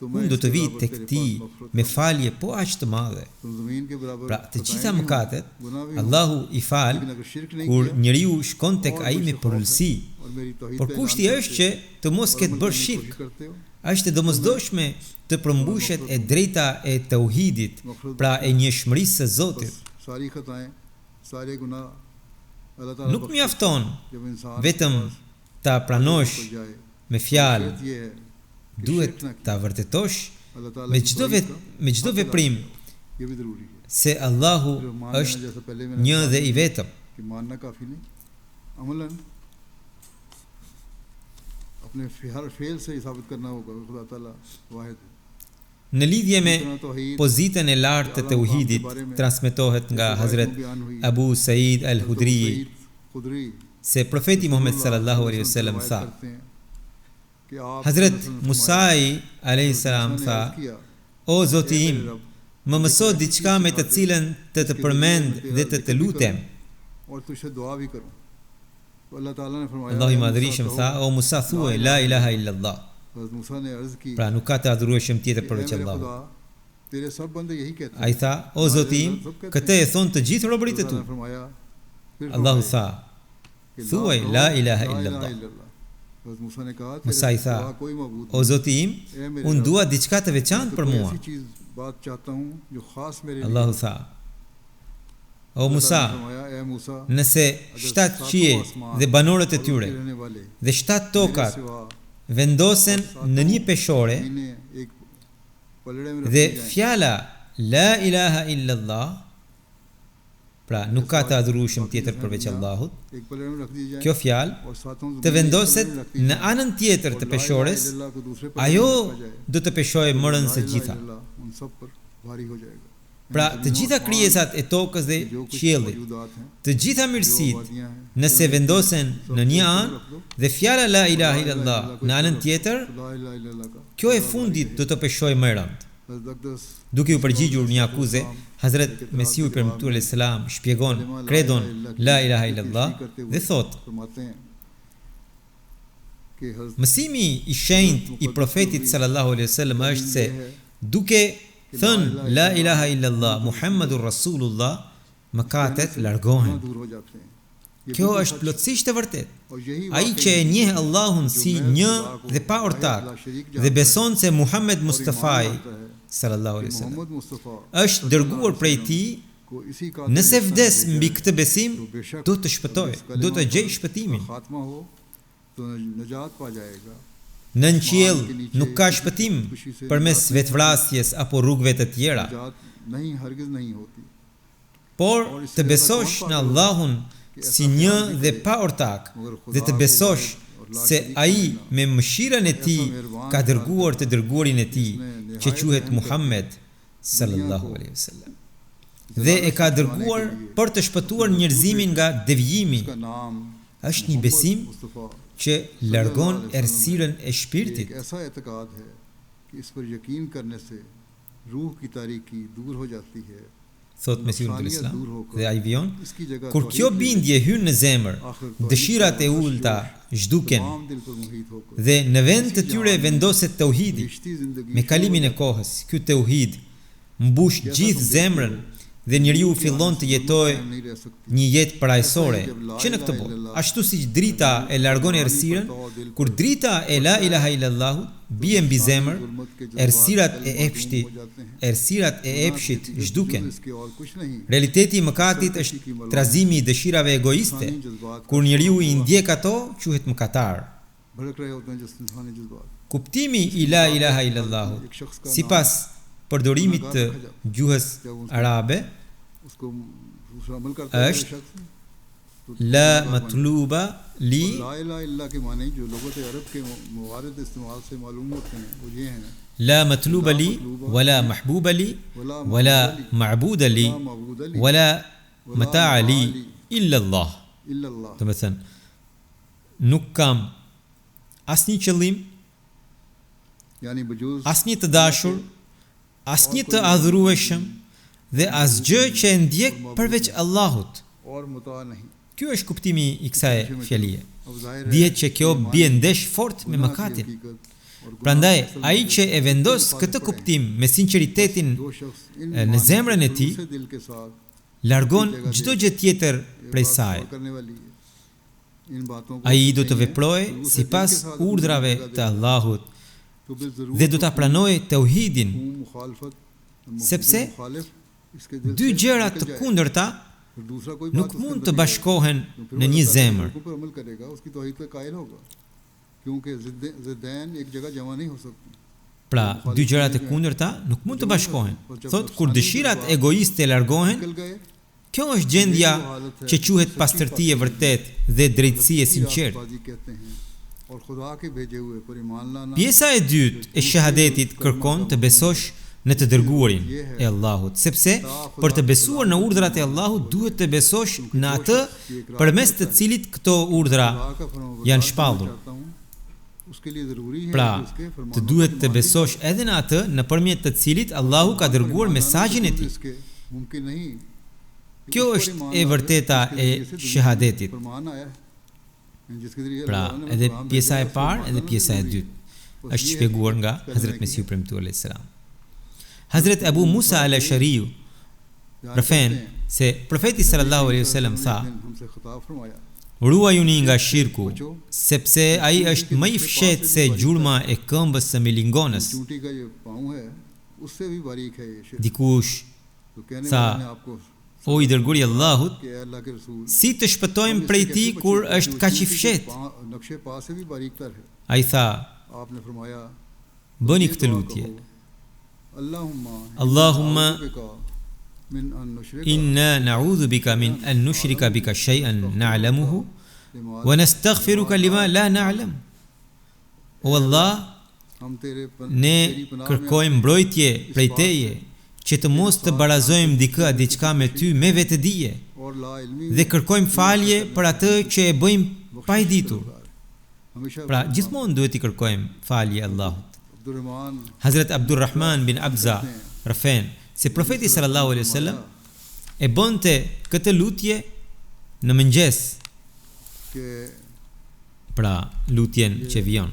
unë do të vi tek ti me falje po aq të madhe. Pra, të gjitha mëkatet Allahu i fal kur njeriu shkon tek ai me përullësi. Por kushti është që të mos ketë bërë shirk. Është e domosdoshme të përmbushet e drejta e tauhidit, pra e njëshmërisë së Zotit. Nuk mjafton vetëm ta pranosh me fjalë, duhet ta vërtetosh me çdo veprim se Allahu është një dhe i vetëm. Në lidhje me pozitën e lartë të tauhidit, transmetohet nga Hazrat Abu Said al-Hudri se profeti Muhammed sallallahu alaihi wasallam tha: Hazrat Musai alayhi salam tha: o Zoti im, më mëso diçka me të cilën të përmend dhe të lutem. Allahu i madhërisëm tha: o Musa, thuaj la ilaha illallah. Pra nuk ka të adhurueshëm tjetër përveç Allahut. Ai tha: o Zoti im, këtë e thon të gjithë robërit e tu. Allahu tha: thuaj la ilaha illallah. Musa i tha: o Zoti im, unë dua diçka të veçantë për mua. Allahu tha: o Musa, nëse 7 qije dhe banorët e tyre dhe 7 tokat vendosen në një peshore dhe fjala la ilaha illallah, pra nuk ka të adhurueshëm tjetër përveç Allahut, kjo fjalë të vendoset në anën tjetër të peshores, ajo do të peshojë më rënd se gjitha. Pra të gjitha krijesat e tokës dhe qiellit, të gjitha mirësitë, nëse vendosen në një anë dhe fjala la ilaha illallah në anën tjetër, kjo e fundit do të peshojë më rënd. Duke u përgjigjur një akuze, Hazret Mesihu i Premtuar alayhis salam shpjegon kredon la ilaha illallah dhe thot: mësimi i shenjtë i profetit sallallahu alaihi wasallam është se duke thënë la ilaha illallah Muhammadur Rasulullah, mëkatet largohen. Kjo është plotësisht e vërtetë. Ai që e njeh Allahun si një dhe pa ortak dhe beson se Muhammed Mustafai sallallahu alaihi wasallam është dërguar prej tij, nëse vdes mbi këtë besim, do të shpëtojë, do të gjejë shpëtimin. Në qiell nuk ka shpëtim përmes vetvrasjes apo rrugëve të tjera. Por të besosh në Allahun si një dhe pa ortak dhe të besosh se ai me mëshirën e tij ka dërguar të dërguarin e tij që quhet Muhammed sallallahu alaihi wasallam dhe e ka dërguar për të shpëtuar njerëzimin nga devijimi, është një besim që largon errësirën e shpirtit. Thot Mesihu i Islam dhe ai vion, kur kjo bindje hyn në zemër, dëshirat e ulta zhduken dhe në vend të tyre vendoset tauhidi. Me kalimin e kohës, ky tauhid mbush gjithë zemrën dhe njeriu fillon të jetojë një jetë parajsore që në këtë botë. Ashtu siç drita e largon errësirën, kur drita e la ilaha illallah bie mbi zemër, errësirat e epshit zhduken. Realiteti i mëkatit është trazimi i dëshirave egoiste. Kur njeriu i ndjek ato, quhet mëkatar. Kuptimi i la ilaha illallah sipas përdorimit të gjuhës arabe është la matluba li la matluba li wala mahbuba li wala ma'buda li wala mata'a li illa Allah. Do të thënë, nuk kam asnjë qëllim, asnjë të dashur, asnjë të adhurueshëm dhe asgjë që e ndjek përveç Allahut. Ky është kuptimi i kësaj fjalie. Dihet që kjo bie ndesh fort me mëkatin. Prandaj, ai që e vendos këtë kuptim me sinqeritetin në zemrën e tij, largon çdo gjë tjetër prej saj. Ai do të veprojë sipas urdhrave të Allahut dhe do ta pranojë tauhidin, sepse dy gjëra të kundërta nuk mund të bashkohen në një zemër. Pra, dy gjërat e kundërta nuk mund të bashkohen. Thot, kur dëshirat egoiste largohen, kjo është gjendja që quhet pastërti e vërtet dhe drejtësi e sinqert. Pjesa e dytë e shahadetit kërkon të besosh në të dërguarin e Allahut, sepse për të besuar në urdhrat e Allahut duhet të besosh në atë përmes të cilit këto urdhra janë shpallur. Pra, të duhet të besosh edhe në atë nëpërmjet të cilit Allahu ka dërguar mesazhin e tij. Kjo është e vërteta e shahadetit. Pra, edhe pjesa e parë edhe pjesa e dytë është shpjeguar nga Hazret Mesihu Premtuar alayhis salam. Hazret Abu Musa al-Ashariu përfen se profeti sallallahu alaihi wasallam tha: ruajuni nga shirku, sepse ai është më i fshehtë se gjurma e këmbës së milingonës. Dikush tha: o i dërguari i Allahut, si të shpëtojmë prej tij kur është kaq i fshehtë? Ai tha: bëni këtë lutje: Allahumma inna na'udhu bika min an nushrika bika shay'an na'lamuhu wa nastaghfiruka lima la na'lam. O Allah, ne kërkojmë mbrojtje prej teje që të mos të barazojmë dikë a diçka me ty me vetëdije और ला इल्मी dhe kërkojmë falje për atë që e bëjmë pa i ditur. हमेशा Pra, gjithmonë duhet i kërkojmë falje Allahut. Abdurrahman Hazrat Abdurrahman bin Abza Rafen, se profeti sallallahu alaihi wasallam e bënte këtë lutje në mëngjes, के pra lutjen që vijon.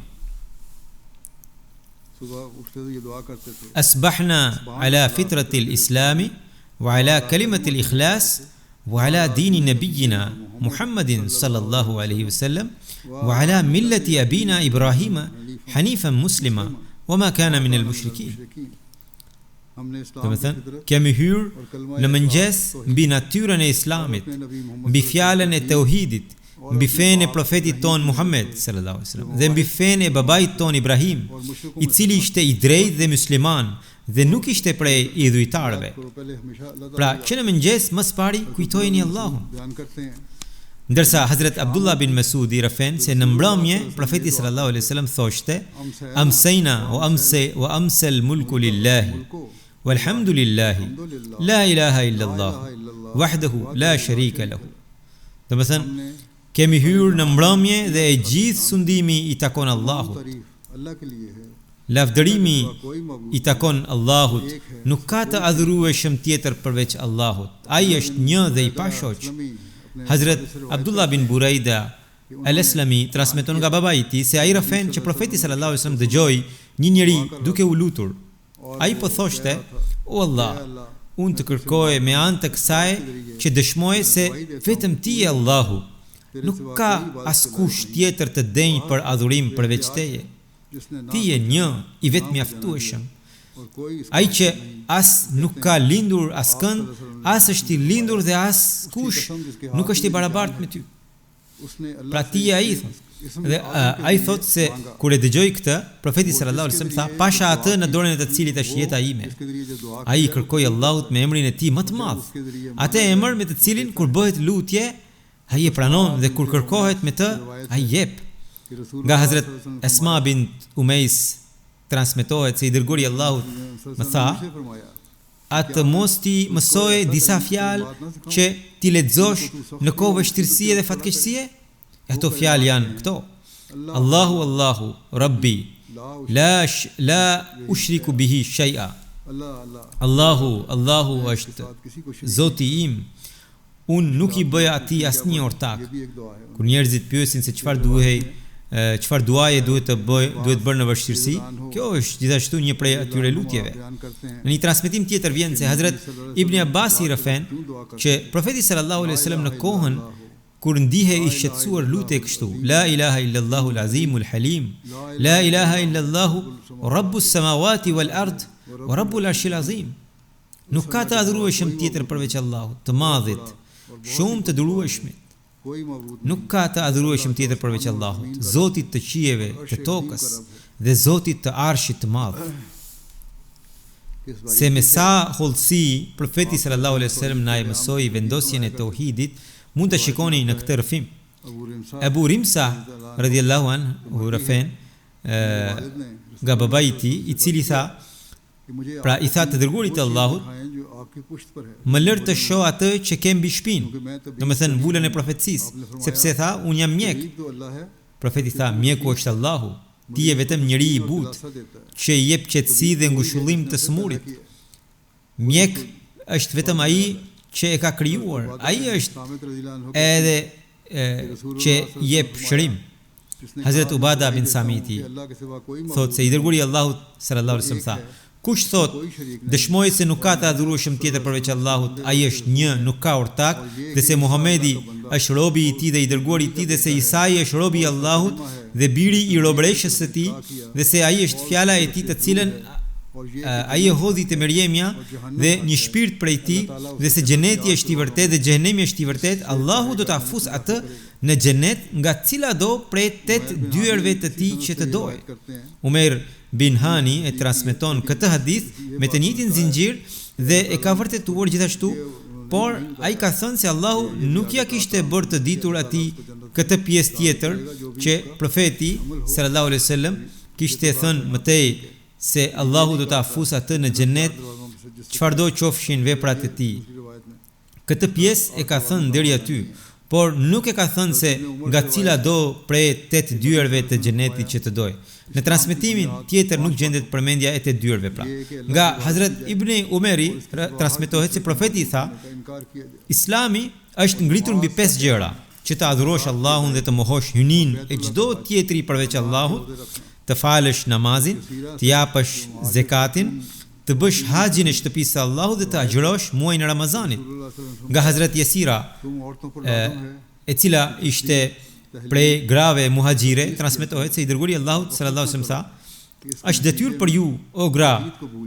सुबह उठते तो ये दुआ करते थे Asbahna ala fitratil islami wa ala kalimatil ikhlas wa ala dini nabiyina Muhammadin sallallahu alaihi wasallam wa ala millati abina Ibrahima hanifan muslima wa ma kana min al-mushrikin. हमने इस्लाम Do të की thënë, फितरत kemi hyrë në mëngjes mbi natyrën e Islamit, mbi fjalën e tauhidit, mbi fenë e profetit ton Muhammed sallallahu alaihi wasallam dhe mbi fenë e babait ton Ibrahim, i cili ishte i drejtë dhe musliman dhe nuk ishte prej idhujtarëve. को पहले हमेशा अल्लाह Pra, që në mëngjes më së pari kujtojeni Allahun. बयान करते हैं Ndërsa Hazrat Abdullah bin Masudi rafen se në mbrëmje profeti sallallahu alaihi wasallam thoshte: Amsayna wa amsal mulku lillahi walhamdulillahi la ilaha illa Allah wahdahu la sharika lahu. Do të thënë, kemi hyrë në mbrëmje dhe e gjithë sundimi i takon Allahut. तारीफ अल्लाह के लिए है Lavdërimi कोई मबूद i takon Allahut, nuk ka të adhurueshëm tjetër përveç Allahut. Ai është një dhe i pashoq. Hazrat Abdullah bin Buraida al-Aslami transmeton nga babai i tij se ai rafen që profeti sallallahu alaihi wasallam dëgjoi një njeri duke u lutur. Ai po thoshte: O Allah, unë të kërkoj me anë të kësaj që dëshmoj se vetëm ti je Allahu. Nuk ka askush tjetër të denjë për adhurim përveç teje. Ti je një i vetëmjaftueshëm. Ai që as nuk ka lindur askënd, as është i lindur dhe as kush nuk është i barabartë me ty. Pra ti je ai, thot. Dhe ai thot se kur e dëgjoi këtë, profeti sallallahu alaihi wasallam tha: "Pasha atë në dorën e të cilit është jeta ime." Ai i kërkoi Allahut me emrin e tij më të madh. Atë emër me të cilin kur bëhet lutje, ai e pranon dhe kur kërkohet me të, ai jep. Nga Hazrat Asma bint Umais transmetohet se i dërguari i Allahut më tha: "Atë mos ti mësoje disa fjalë që ti lexosh në kohë vështirësie dhe fatkeqësie? Ato fjalë janë këto: Allahu Allahu Rabbi la ushriku bihi shay'a. Allahu është Zoti im, unë nuk i bëja atij asnjë ortak." Kur njerëzit pyesin se çfarë duaje duhet bërë në vështirësi, kjo është gjithashtu një prej atyre lutjeve. Në një transmetim tjetër vjen se Hazrat Ibn Abbas i rafen që profeti sallallahu alaihi wasallam në kohën kur ndihe i shqetësuar lutje kështu: La ilaha illallahu al-azimul halim, la ilaha illallahu rabbus samawati wal ard wa rabbul arshil azim. Nuk ka të adhurueshëm tjetër përveç Allahut, të madhit, shumë të durueshmit. Nuk ka të adhurueshëm tjetër përveç Allahut, Zotit të qijeve, të tokës dhe Zotit të arshit të madh. Se me sa hollësi profeti sallallahu alaihi wasallam na e mësoi vendosjen e tauhidit, mund të shikoni në këtë rrëfim. Abu Rimsa radhiyallahu anhu rafen nga babai i tij, i cili tha, pra i tha të dërguarit të Allahut: "Më lër të shoh atë që ke mbi shpinë." Do të thënë vulën e profecisë, sepse tha: "Unë jam mjek." Profeti tha: "Mjeku është Allahu. Ti je vetëm njeri i butë që i jep qetësi dhe ngushëllim të smurit. Mjek është vetëm ai që e ka krijuar. Ai është edhe që jep shërim." Hazrat Ubada bin Samiti thot se i dërguari i Allahut sallallahu alaihi wasallam tha: "Kush thot dëshmoj se nuk ka të adhurueshëm tjetër përveç Allahut, ai është një, nuk ka ortak, dhe se Muhamedi është robi i tij dhe i dërguari i tij, dhe se Isa është robi i Allahut dhe biri i robreshës së tij, dhe se ai është fjala e tij të cilën ai e hodhi te Meriemja dhe një shpirt prej tij, dhe se xheneti është i vërtetë dhe xhenemi është i vërtetë, Allahu do ta fus atë në xhenet nga cila do prej 8 dyerve të tij që të dojë." Umer bin Hani e transmeton këtë hadith me të njëjtin zinxhir dhe e ka vërtetuar gjithashtu, por ai ka thënë se Allahu nuk ja kishte bërë të ditur atij këtë pjesë tjetër që profeti sallallahu alaihi wasallam kishte thënë mëtej se Allahu do ta fusë atë në xhenet çfarëdo qofshin veprat e tij. Këtë pjesë e ka thënë deri aty, por nuk e ka thënë se nga cila do prej 8 dyerve të xhenetit që të doj. Në transmetimin tjetër nuk gjendet përmendja e 8 dyerve pra. Nga Hazrat Ibn Umeri transmetohet se profeti i tha: Islami është ngritur mbi 5 gjëra: që të adhurosh Allahun dhe të mohosh hynin e çdo tjetri përveç Allahut, të falësh namazin, të japësh zekatin, të bësh haxhin e shtëpisë së Allahut dhe të agjërosh muajin e Ramazanit. Nga Hazrat Yasira, e cila ishte prej grave muhaxhire, transmetohet se i dërguari i Allahut sallallahu alaihi wasallam tha: është detyrë për ju, o gra,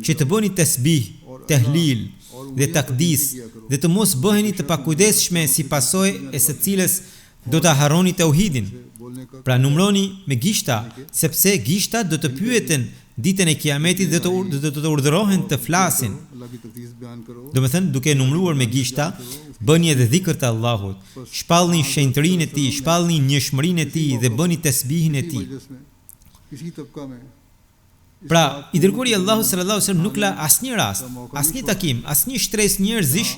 që të bëni tasbih, tehlil dhe takdis dhe të mos bëheni të pakujdesshme si pasojë e së cilës do ta harroni tauhidin. Pra numroni me gishta, sepse gishtat do të pyeten ditën e Kiametit dhe do të urdhërohen të flasin. Domethënë, duke numruar me gishta, bëni edhe dhikr të Allahut, shpallni shenjtërinë e tij, shpallni njohshmërinë e tij dhe bëni tasbihin e tij. Pra, i dërguari Allahu sallallahu alaihi wasallam nuk la asnjë rast, asnjë takim, asnjë shtresë njerëzish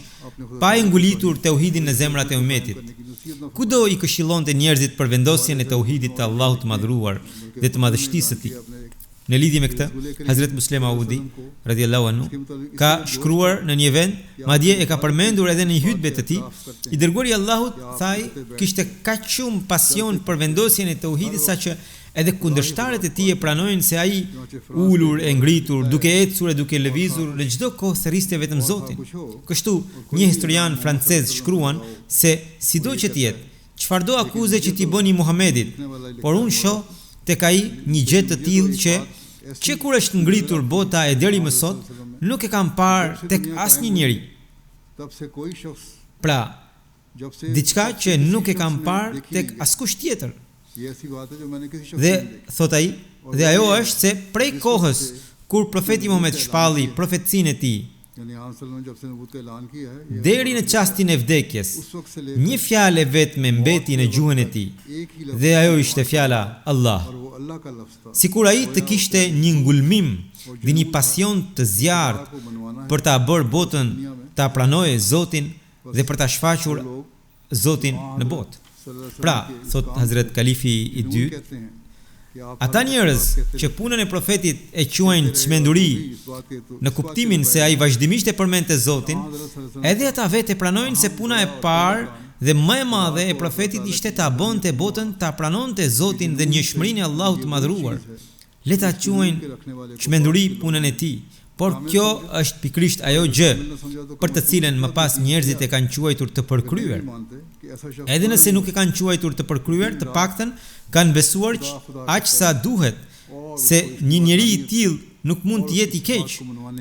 pa e ngulitur tauhidin në zemrat e ummetit. Kudo i këshillonte njerëzit për vendosjen e tauhidit të Allahut të madhruar dhe të madhështisë së tij. Në lidhje me këtë, Hazrat Musleh Maudi radhiyallahu anhu ka shkruar në një vend, madje e ka përmendur edhe në një hutbë të tij, i dërguari i Allahut thaj kishte kaq shumë pasion për vendosjen e tauhidit saqë edhe kundërshtarët e tij e pranojnë se ai ulur e ngritur, duke ecur e duke lëvizur, në çdo kohë thërriste vetëm Zotin. Kështu, një historian francez shkruan se sido që të jetë, çfarëdo akuze që t'i bëni Muhamedit, por unë shoh tek ai një gjë të tillë që kur është ngritur bota e deri më sot, nuk e kam parë tek asnjë njeri. Pra, diçka që nuk e kam parë tek askush tjetër. Dhe thot ai, dhe ajo është se prej kohës kur profeti Muhammed shpalli profecinë e tij deri në çastin e vdekjes, një fjalë vetëm mbeti në gjuhën e tij, dhe ajo ishte fjala Allah. Sikur ai të kishte një ngulmim dhe një pasion të zjarrt për ta bërë botën ta pranojë Zotin dhe për ta shfaqur Zotin në botë. Pra, thot Hazrat Kalifi i dytë, ata njerëz që punën e profetit e quajnë çmenduri në kuptimin se ai vazhdimisht e përmendte Zotin, edhe ata vetë pranojnë se puna e parë dhe më e madhe e profetit ishte ta bënte botën ta pranonte Zotin dhe njohshmërinë e Allahut të madhruar. Le ta quajnë çmenduri punën e tij, por kjo është pikërisht ajo gjë për të cilën më pas njerëzit e kanë quajtur të përkryer. Edhe nëse nuk e kanë quajtur të përkryer, të paktën kanë besuar aq sa duhet se një njeri i tillë nuk mund të jetë i keq,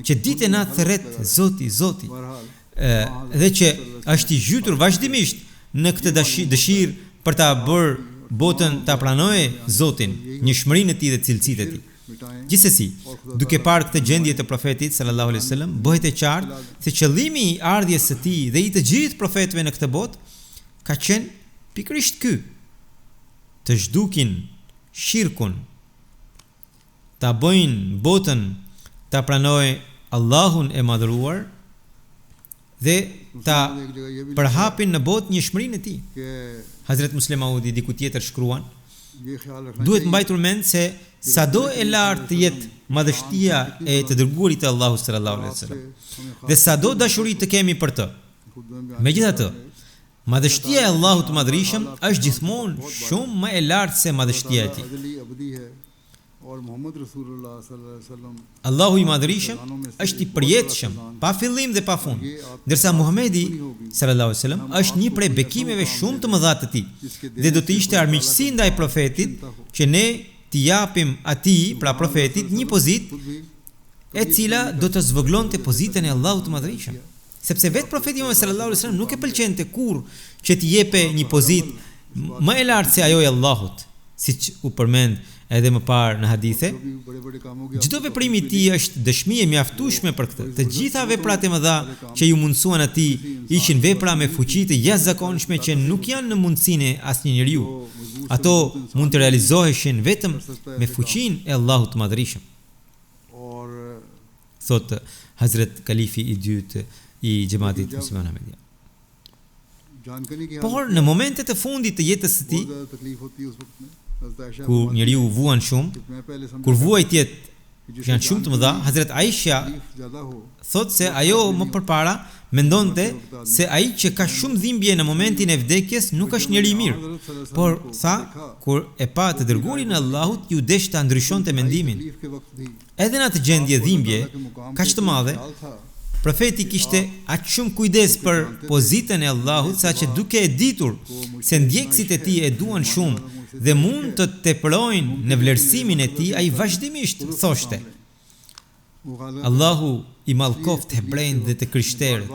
që ditë e natë thret Zoti, Zoti, dhe që është i zhytur vazhdimisht në këtë dëshirë për ta bërë botën ta pranojë Zotin, njohshmërinë e tij dhe cilësitë e tij. Gjithsesi, duke parë këtë gjendje të profetit sallallahu alaihi wasallam, bëhet e qartë se qëllimi i ardhjes së tij dhe i të gjithë profetëve në këtë botë ka qenë pikërisht ky: të zhdukin shirkun, ta bëjnë botën ta pranojë Allahun e madhruar dhe ta përhapin në botë njohshmërinë e tij. Hazrat Musleh Maudi diku tjetër shkruan: duhet mbajtur mend se sado e lartë të jetë madhështia e të dërguarit të Allahut sallallahu alaihi wasallam dhe sado dashuri të kemi për të, megjithatë, madhështia e Allahut të madhërisëm është gjithmonë shumë më e lartë se madhështia e tij. Allahu i madhërisëm është i përjetshëm, pa fillim dhe pa fund, ndërsa Muhamedi sallallahu alaihi wasallam është një prej bekimeve shumë të mëdha të tij, dhe do të ishte armiqësi ndaj profetit që ne t'i japim atij, pra profetit, një pozitë e cila do të zvogëlonte pozitën e Allahut të madhërisëm. Sepse vetë profeti Muhamedi sallallahu alaihi wasallam nuk e pëlqente kurrë që t'i jepe një pozitë më e lartë se ajo e Allahut, siç u përmend edhe më parë në hadithe. Çdo veprim i tij është dëshmi e mjaftueshme për këtë. Të gjitha veprat e mëdha që ju mundsuan atij ishin vepra me fuqi të jashtëzakonshme që nuk janë në mundësinë e asnjë njeriu. Ato mund të realizoheshin vetëm me fuqinë e Allahut të madhërisëm. thot Hazret Kalifi i dytë i Xhamatit Musliman Ahmadiyya. Por në momentet e fundit të jetës së tij, ku njeriu vuan shumë, kur vuajtjet janë shumë të mëdha, Hazret Aisha thot se ajo më përpara mendonte se ai që ka shumë dhimbje në momentin e vdekjes nuk është njeri i mirë, por tha kur e pa të dërguarin e Allahut ju desh ta ndryshonte mendimin. Edhe në atë gjendje dhimbje kaq të madhe, profeti kishte aq shumë kujdes për pozitën e Allahut saqë duke e ditur se ndjekësit e tij e duan shumë dhe mund të tepërojnë në vlerësimin e tij, ai vazhdimisht thoshte: Allahu i mallkoft hebrejnë dhe të krishterët,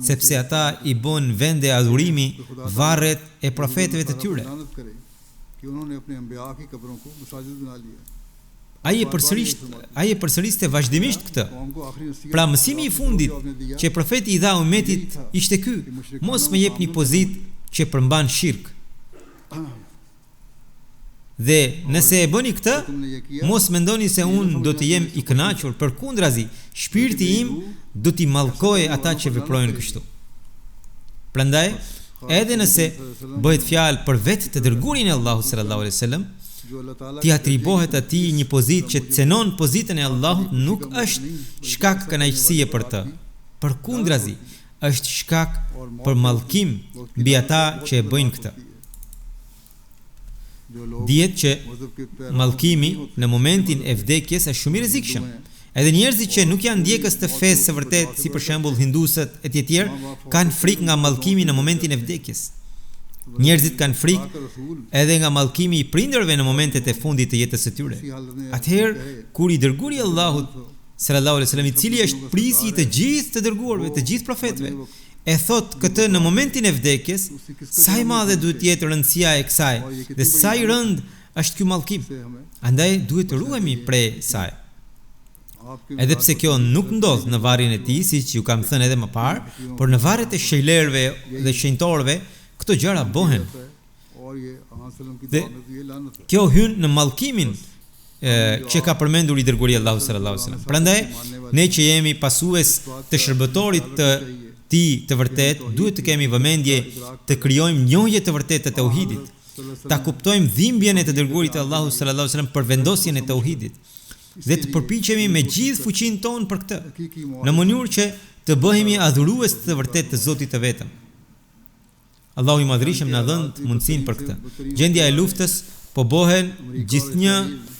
sepse ata i bën vende adhurimi varret e profetëve të tyre. Ai e përsëriste vazhdimisht këtë. Pra mësimi i fundit që profeti i dha umetit ishte ky: mos më jepni pozitë që përmban shirk. Dhe nëse e bëni këtë, mos mendoni se unë do të jem i kënaqur, përkundrazi, shpirti im do t'i mallkojë ata që veprojnë kështu. Prandaj, edhe nëse bëhet fjalë për vetë të dërguarin e Allahut sallallahu alaihi wasallam, t'i atribohet atij një pozitë që cenon pozitën e Allahut nuk është shkak kënaqësie për të. Përkundrazi, është shkak për mallkim mbi ata që e bëjnë këtë. Dihet që mallkimi në momentin e vdekjes është shumë i rrezikshëm. Edhe njerëzit që nuk janë ndjekës të fesë së vërtet, si për shembull hindusët e tjerë, kanë frikë nga mallkimi në momentin e vdekjes. Njerëzit kanë frikë edhe nga mallkimi i prindërve në momentet e fundit të jetës së tyre. Atëherë, kur i dërguari i Allahut sallallahu alaihi wasallam, i cili është prisi i të gjithë të dërguarve, të gjithë profetëve, e thot këtë në momentin e vdekjes, sa i madhe duhet jetë rëndësia e kësaj dhe sa i rënd është ky mallkim. Andaj duhet të ruhemi prej saj. Edhe pse kjo nuk ndodh në varrin e tij, siç ju kam thënë edhe më parë, por në varret e shejlerëve dhe shenjtorëve këto gjëra bëhen. Dhe kjo hyn në mallkimin që ka përmendur i dërguari i Allahut sallallahu alaihi wasallam. Prandaj ne që jemi pasues të shërbëtorit të ti të vërtet, duhet të kemi vëmendje të krijojmë njohje të vërtetë të tauhidit, ta kuptojmë dhimbjen e të dërguarit të Allahut sallallahu alaihi wasallam për vendosjen e tauhidit dhe të përpiqemi me gjithë fuqinë tonë për këtë, në mënyrë që të bëhemi adhurues të vërtet të Zotit të vetëm. Allahu i madhrishëm na dhënë mundësinë për këtë. Gjendja e luftës po bëhen gjithnjë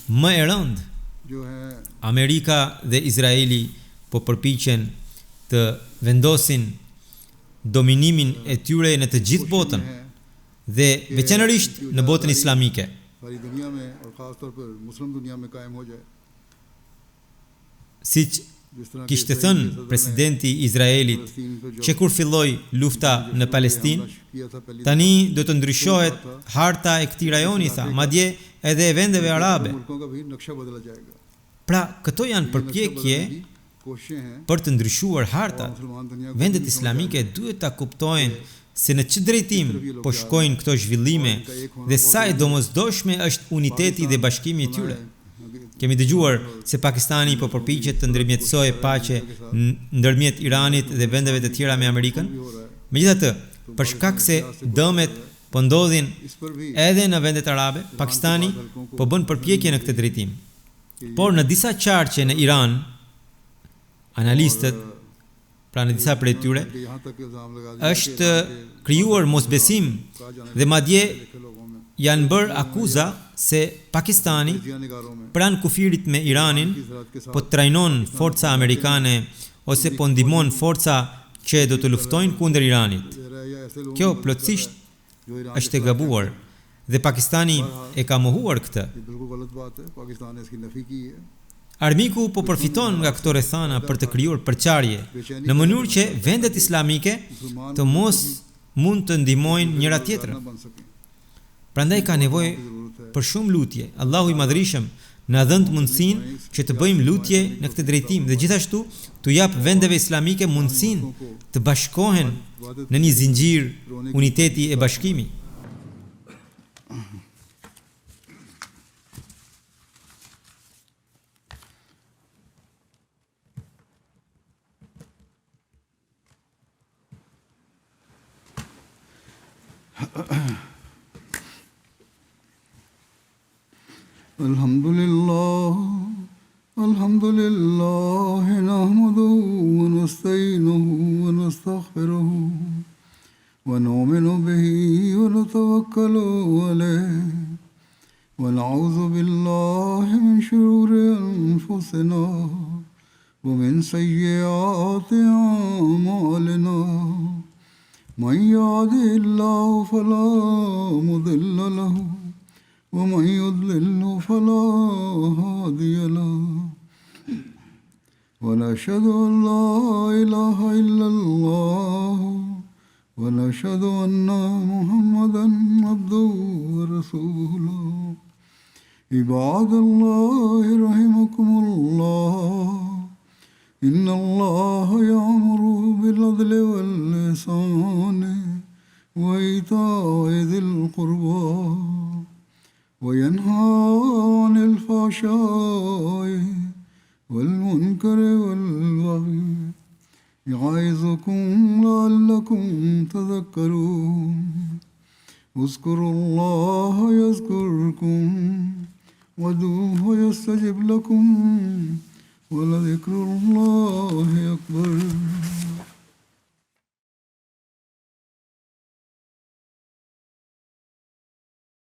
më e rëndë. Amerika dhe Izraeli po përpiqen të vendosin dominimin e tyre në të gjithë botën dhe veçanërisht në botën islamike. Siç kishte thënë presidenti i Izraelit që kur filloi lufta në Palestinë, tani do të ndryshohet harta e këtij rajoni, tha, madje edhe e vendeve arabe. Pra, këto janë përpjekje për të ndryshuar hartat. Vendet islamike duhet ta kuptojnë se në çë drejtim po shkojnë këto zhvillime dhe sa e domosdoshme është uniteti dhe bashkimi i tyre. Kemi dëgjuar se Pakistani po përpiqet të ndërmjetësojë paqe ndërmjet Iranit dhe vendeve të tjera me Amerikën. Megjithatë, për shkak se dëmet po ndodhin edhe në vendet arabe, Pakistani po bën përpjekje në këtë drejtim. Por në disa qarqe në Iran, analistët, pra në disa prej tyre, është krijuar mosbesim dhe madje janë bërë akuza se Pakistani pranë kufirit me Iranin po trajnon forca amerikane ose po ndihmon forca që do të luftojnë kundër Iranit. Kjo plotësisht është e gabuar dhe Pakistani e ka mohuar këtë. Armiku po përfiton nga këto rrethana për të krijuar përçarje, në mënyrë që vendet islamike të mos mund të ndihmojnë njëra tjetrën. Prandaj ka nevojë për shumë lutje. Allahu i madhrishëm na dhënë mundësinë që të bëjmë lutje në këtë drejtim dhe gjithashtu t'u jap vendeve islamike mundësinë të bashkohen në një zinxhir uniteti e bashkimi. الحمد لله نحمده ونستعينه ونستغفره ونؤمن به ونتوكل عليه ونعوذ بالله من شرور أنفسنا ومن سيئات أعمالنا من يهده الله فلا مضل له ومن يضلل فلا هادي له ونشهد أن لا إله إلا الله ونشهد أن محمدا عبده ورسوله عباد الله رحمكم الله إن الله يأمر بالعدل والإحسان وإيتاء ذي القربى وينهى عن الفحشاء والمنكر والبغي يعظكم لعلكم تذكرون اذكروا الله يذكركم وادعوه يستجب لكم ولذكر الله أكبر